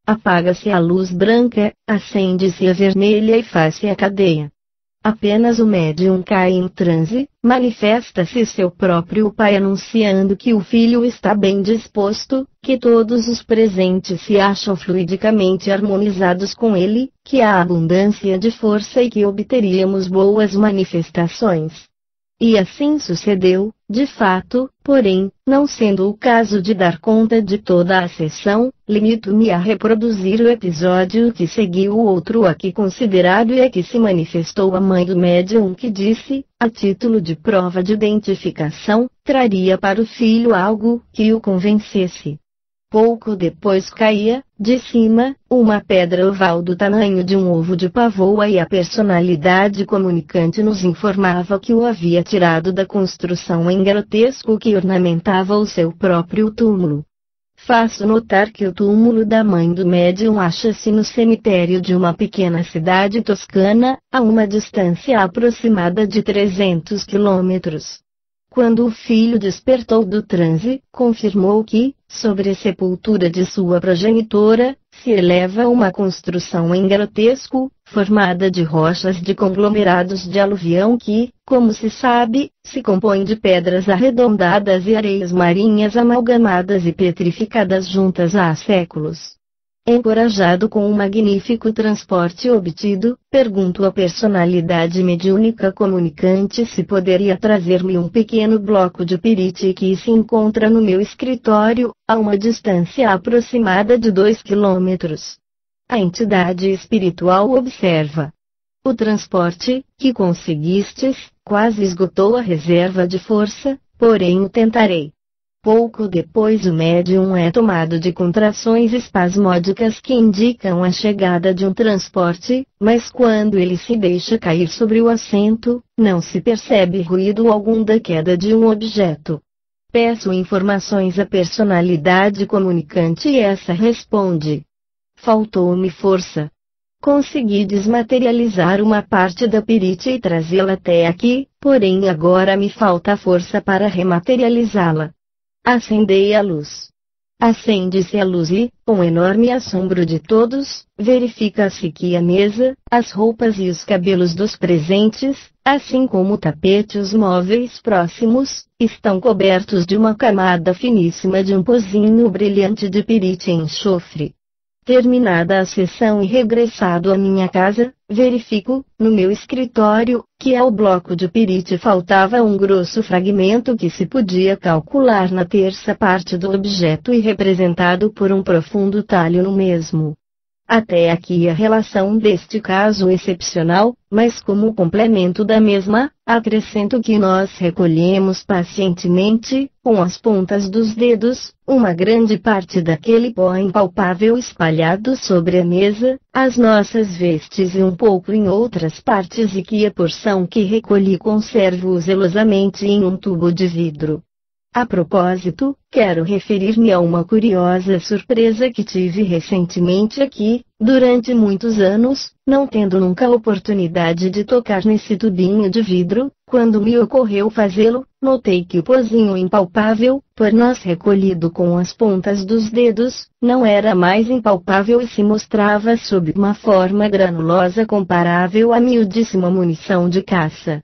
Apaga-se a luz branca, acende-se a vermelha e faz-se a cadeia. Apenas o médium cai em transe, manifesta-se seu próprio pai anunciando que o filho está bem disposto, que todos os presentes se acham fluidicamente harmonizados com ele, que há abundância de força e que obteríamos boas manifestações. E assim sucedeu, de fato, porém, não sendo o caso de dar conta de toda a sessão, limito-me a reproduzir o episódio que seguiu o outro aqui considerado e é que se manifestou a mãe do médium que disse, a título de prova de identificação, traria para o filho algo que o convencesse. Pouco depois caía, de cima, uma pedra oval do tamanho de um ovo de pavoa e a personalidade comunicante nos informava que o havia tirado da construção em grotesco que ornamentava o seu próprio túmulo. Faço notar que o túmulo da mãe do médium acha-se no cemitério de uma pequena cidade toscana, a uma distância aproximada de 300 quilômetros. Quando o filho despertou do transe, confirmou que, sobre a sepultura de sua progenitora, se eleva uma construção em grotesco, formada de rochas de conglomerados de aluvião que, como se sabe, se compõe de pedras arredondadas e areias marinhas amalgamadas e petrificadas juntas há séculos. Encorajado com o magnífico transporte obtido, pergunto à personalidade mediúnica comunicante se poderia trazer-me um pequeno bloco de pirite que se encontra no meu escritório, a uma distância aproximada de 2 quilômetros. A entidade espiritual observa. O transporte, que conseguistes, quase esgotou a reserva de força, porém o tentarei. Pouco depois o médium é tomado de contrações espasmódicas que indicam a chegada de um transporte, mas quando ele se deixa cair sobre o assento, não se percebe ruído algum da queda de um objeto. Peço informações à personalidade comunicante e essa responde. Faltou-me força. Consegui desmaterializar uma parte da pirite e trazê-la até aqui, porém agora me falta força para rematerializá-la. Acendei a luz. Acende-se a luz e, com enorme assombro de todos, verifica-se que a mesa, as roupas e os cabelos dos presentes, assim como o tapete e os móveis próximos, estão cobertos de uma camada finíssima de um pozinho brilhante de pirite e enxofre. Terminada a sessão e regressado à minha casa, verifico, no meu escritório, que ao bloco de pirite faltava um grosso fragmento que se podia calcular na terça parte do objeto e representado por um profundo talho no mesmo. Até aqui a relação deste caso excepcional, mas como complemento da mesma, acrescento que nós recolhemos pacientemente, com as pontas dos dedos, uma grande parte daquele pó impalpável espalhado sobre a mesa, as nossas vestes e um pouco em outras partes e que a porção que recolhi conservo zelosamente em um tubo de vidro. A propósito, quero referir-me a uma curiosa surpresa que tive recentemente aqui, durante muitos anos, não tendo nunca oportunidade de tocar nesse tubinho de vidro, quando me ocorreu fazê-lo, notei que o pozinho impalpável, por nós recolhido com as pontas dos dedos, não era mais impalpável e se mostrava sob uma forma granulosa comparável à miudíssima munição de caça.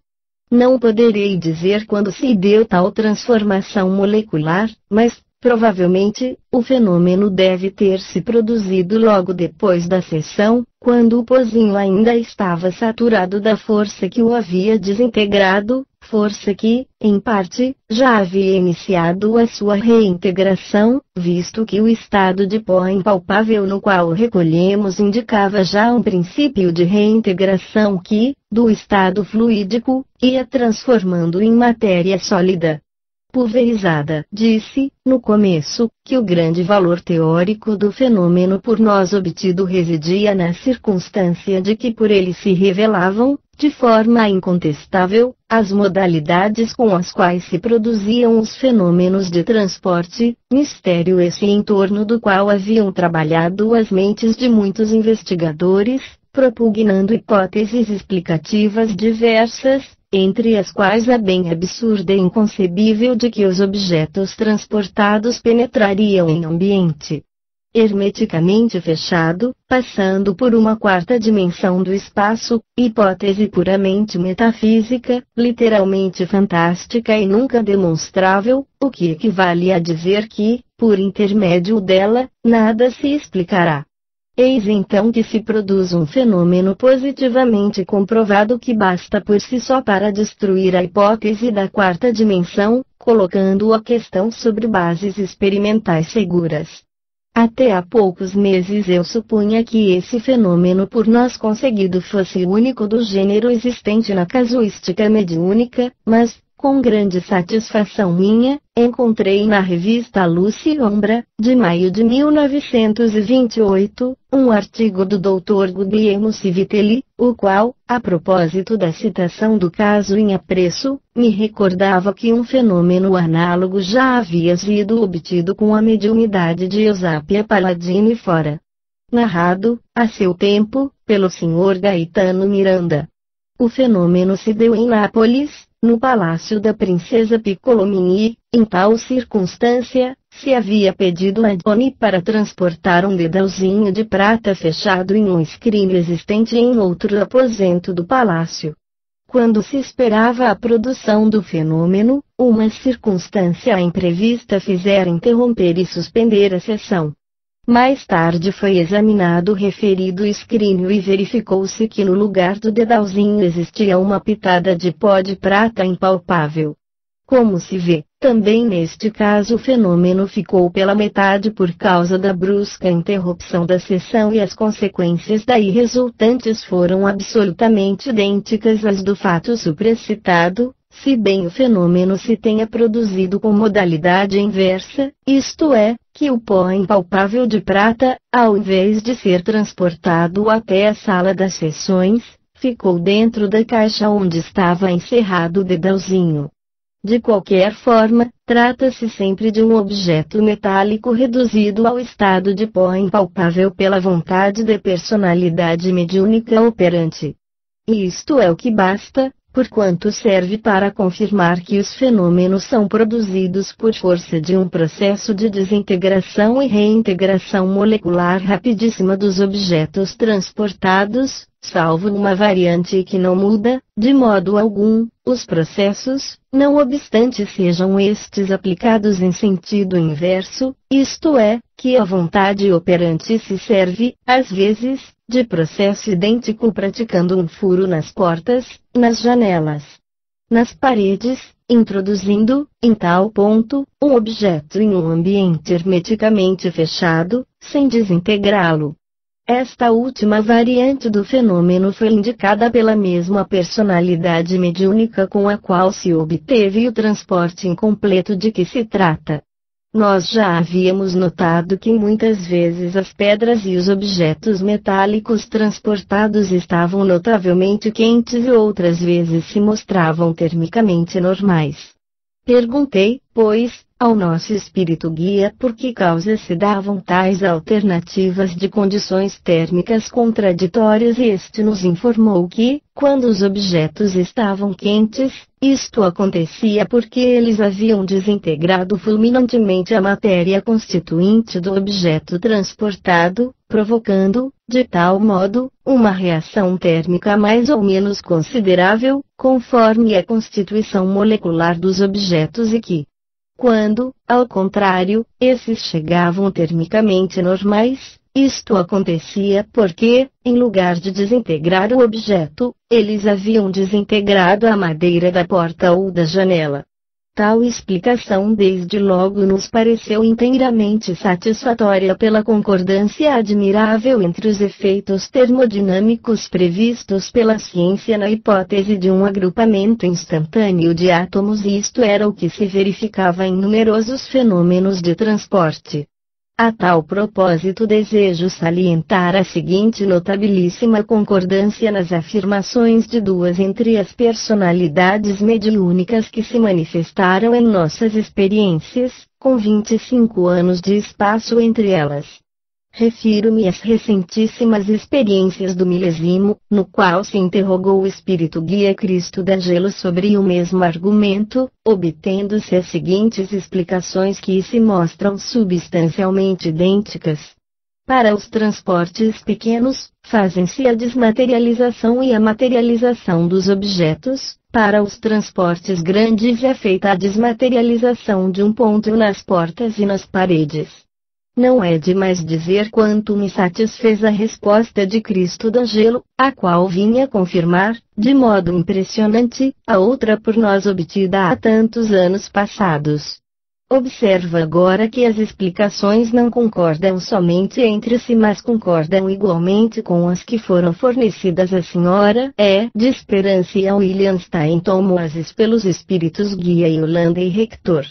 Não poderei dizer quando se deu tal transformação molecular, mas, provavelmente, o fenômeno deve ter se produzido logo depois da sessão, quando o pozinho ainda estava saturado da força que o havia desintegrado, força que, em parte, já havia iniciado a sua reintegração, visto que o estado de pó impalpável no qual recolhemos indicava já um princípio de reintegração que, do estado fluídico, ia transformando em matéria sólida. Pulverizada. Disse, no começo, que o grande valor teórico do fenômeno por nós obtido residia na circunstância de que por ele se revelavam, de forma incontestável, as modalidades com as quais se produziam os fenômenos de transporte, mistério esse em torno do qual haviam trabalhado as mentes de muitos investigadores, propugnando hipóteses explicativas diversas, entre as quais a bem absurda e inconcebível de que os objetos transportados penetrariam em ambiente hermeticamente fechado, passando por uma quarta dimensão do espaço, hipótese puramente metafísica, literalmente fantástica e nunca demonstrável, o que equivale a dizer que, por intermédio dela, nada se explicará. Eis então que se produz um fenômeno positivamente comprovado que basta por si só para destruir a hipótese da quarta dimensão, colocando a questão sobre bases experimentais seguras. Até há poucos meses eu supunha que esse fenômeno por nós conseguido fosse o único do gênero existente na casuística mediúnica, mas, com grande satisfação minha, encontrei na revista Luz e Ombra, de maio de 1928, um artigo do Dr. Guglielmo Civitelli, o qual, a propósito da citação do caso em apreço, me recordava que um fenômeno análogo já havia sido obtido com a mediunidade de Eusápia Palladini fora. Narrado, a seu tempo, pelo Sr. Gaetano Miranda. O fenômeno se deu em Nápoles, no palácio da princesa Piccolomini. Em tal circunstância, se havia pedido a Doni para transportar um dedalzinho de prata fechado em um escrime existente em outro aposento do palácio. Quando se esperava a produção do fenômeno, uma circunstância imprevista fizera interromper e suspender a sessão. Mais tarde foi examinado o referido escrínio e verificou-se que no lugar do dedalzinho existia uma pitada de pó de prata impalpável. Como se vê, também neste caso o fenômeno ficou pela metade por causa da brusca interrupção da sessão e as consequências daí resultantes foram absolutamente idênticas às do fato supracitado, se bem o fenômeno se tenha produzido com modalidade inversa, isto é, que o pó impalpável de prata, ao invés de ser transportado até a sala das sessões, ficou dentro da caixa onde estava encerrado o dedalzinho. De qualquer forma, trata-se sempre de um objeto metálico reduzido ao estado de pó impalpável pela vontade da personalidade mediúnica operante. E isto é o que basta, porquanto serve para confirmar que os fenômenos são produzidos por força de um processo de desintegração e reintegração molecular rapidíssima dos objetos transportados, salvo uma variante que não muda, de modo algum, os processos, não obstante sejam estes aplicados em sentido inverso, isto é, que a vontade operante se serve, às vezes, de processo idêntico praticando um furo nas portas, nas janelas, nas paredes, introduzindo, em tal ponto, um objeto em um ambiente hermeticamente fechado, sem desintegrá-lo. Esta última variante do fenômeno foi indicada pela mesma personalidade mediúnica com a qual se obteve o transporte incompleto de que se trata. Nós já havíamos notado que muitas vezes as pedras e os objetos metálicos transportados estavam notavelmente quentes e outras vezes se mostravam termicamente normais. Perguntei, pois, ao nosso espírito guia por que causa se davam tais alternativas de condições térmicas contraditórias e este nos informou que, quando os objetos estavam quentes, isto acontecia porque eles haviam desintegrado fulminantemente a matéria constituinte do objeto transportado, provocando, de tal modo, uma reação térmica mais ou menos considerável, conforme a constituição molecular dos objetos e que, quando, ao contrário, esses chegavam termicamente normais, isto acontecia porque, em lugar de desintegrar o objeto, eles haviam desintegrado a madeira da porta ou da janela. Tal explicação desde logo nos pareceu inteiramente satisfatória pela concordância admirável entre os efeitos termodinâmicos previstos pela ciência na hipótese de um agrupamento instantâneo de átomos e isto era o que se verificava em numerosos fenômenos de transporte. A tal propósito desejo salientar a seguinte notabilíssima concordância nas afirmações de duas entre as personalidades mediúnicas que se manifestaram em nossas experiências, com 25 anos de espaço entre elas. Refiro-me às recentíssimas experiências do milésimo, no qual se interrogou o espírito guia Cristo d'Angelo sobre o mesmo argumento, obtendo-se as seguintes explicações que se mostram substancialmente idênticas. Para os transportes pequenos, fazem-se a desmaterialização e a materialização dos objetos, para os transportes grandes é feita a desmaterialização de um ponto nas portas e nas paredes. Não é demais dizer quanto me satisfez a resposta de Cristo d'Angelo, a qual vinha confirmar, de modo impressionante, a outra por nós obtida há tantos anos passados. Observa agora que as explicações não concordam somente entre si mas concordam igualmente com as que foram fornecidas à Sra. de Esperança e a William Stein Thomases pelos espíritos guia Yolanda e Rector.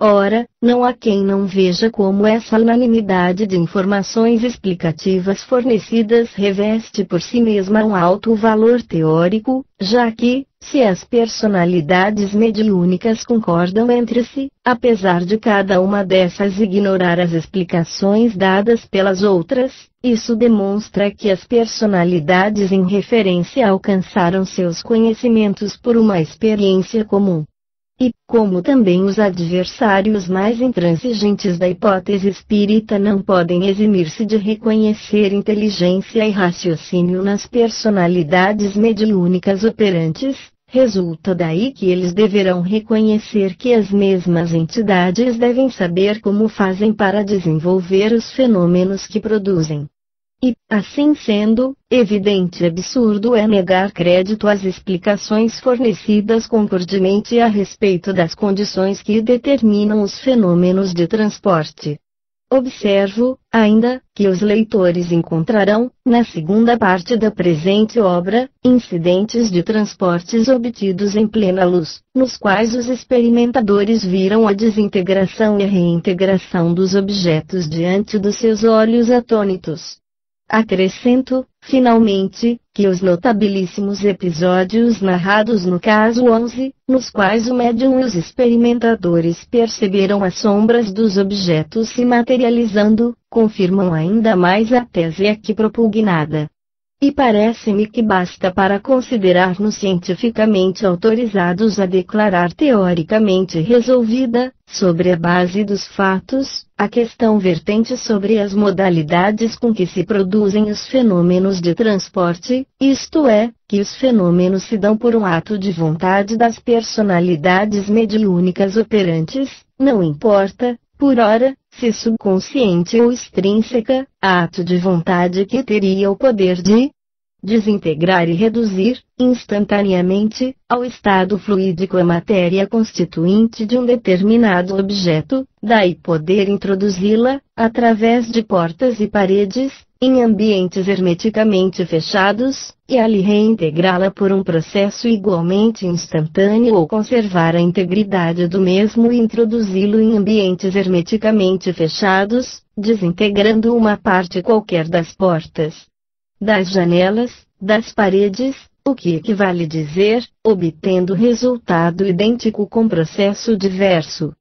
Ora, não há quem não veja como essa unanimidade de informações explicativas fornecidas reveste por si mesma um alto valor teórico, já que, se as personalidades mediúnicas concordam entre si, apesar de cada uma dessas ignorar as explicações dadas pelas outras, isso demonstra que as personalidades em referência alcançaram seus conhecimentos por uma experiência comum. E, como também os adversários mais intransigentes da hipótese espírita não podem eximir-se de reconhecer inteligência e raciocínio nas personalidades mediúnicas operantes, Resulta daí que eles deverão reconhecer que as mesmas entidades devem saber como fazem para desenvolver os fenômenos que produzem. E, assim sendo, evidente e absurdo é negar crédito às explicações fornecidas concordemente a respeito das condições que determinam os fenômenos de transporte. Observo, ainda, que os leitores encontrarão, na segunda parte da presente obra, incidentes de transportes obtidos em plena luz, nos quais os experimentadores viram a desintegração e a reintegração dos objetos diante dos seus olhos atônitos. Acrescento, finalmente, que os notabilíssimos episódios narrados no caso 11, nos quais o médium e os experimentadores perceberam as sombras dos objetos se materializando, confirmam ainda mais a tese aqui propugnada. E parece-me que basta para considerar-nos cientificamente autorizados a declarar teoricamente resolvida, sobre a base dos fatos, a questão vertente sobre as modalidades com que se produzem os fenômenos de transporte, isto é, que os fenômenos se dão por um ato de vontade das personalidades mediúnicas operantes, não importa, por ora, se subconsciente ou extrínseca, ato de vontade que teria o poder de desintegrar e reduzir, instantaneamente, ao estado fluídico a matéria constituinte de um determinado objeto, daí poder introduzi-la, através de portas e paredes, em ambientes hermeticamente fechados, e ali reintegrá-la por um processo igualmente instantâneo ou conservar a integridade do mesmo e introduzi-lo em ambientes hermeticamente fechados, desintegrando uma parte qualquer das portas, das janelas, das paredes, o que equivale dizer, obtendo resultado idêntico com processo diverso.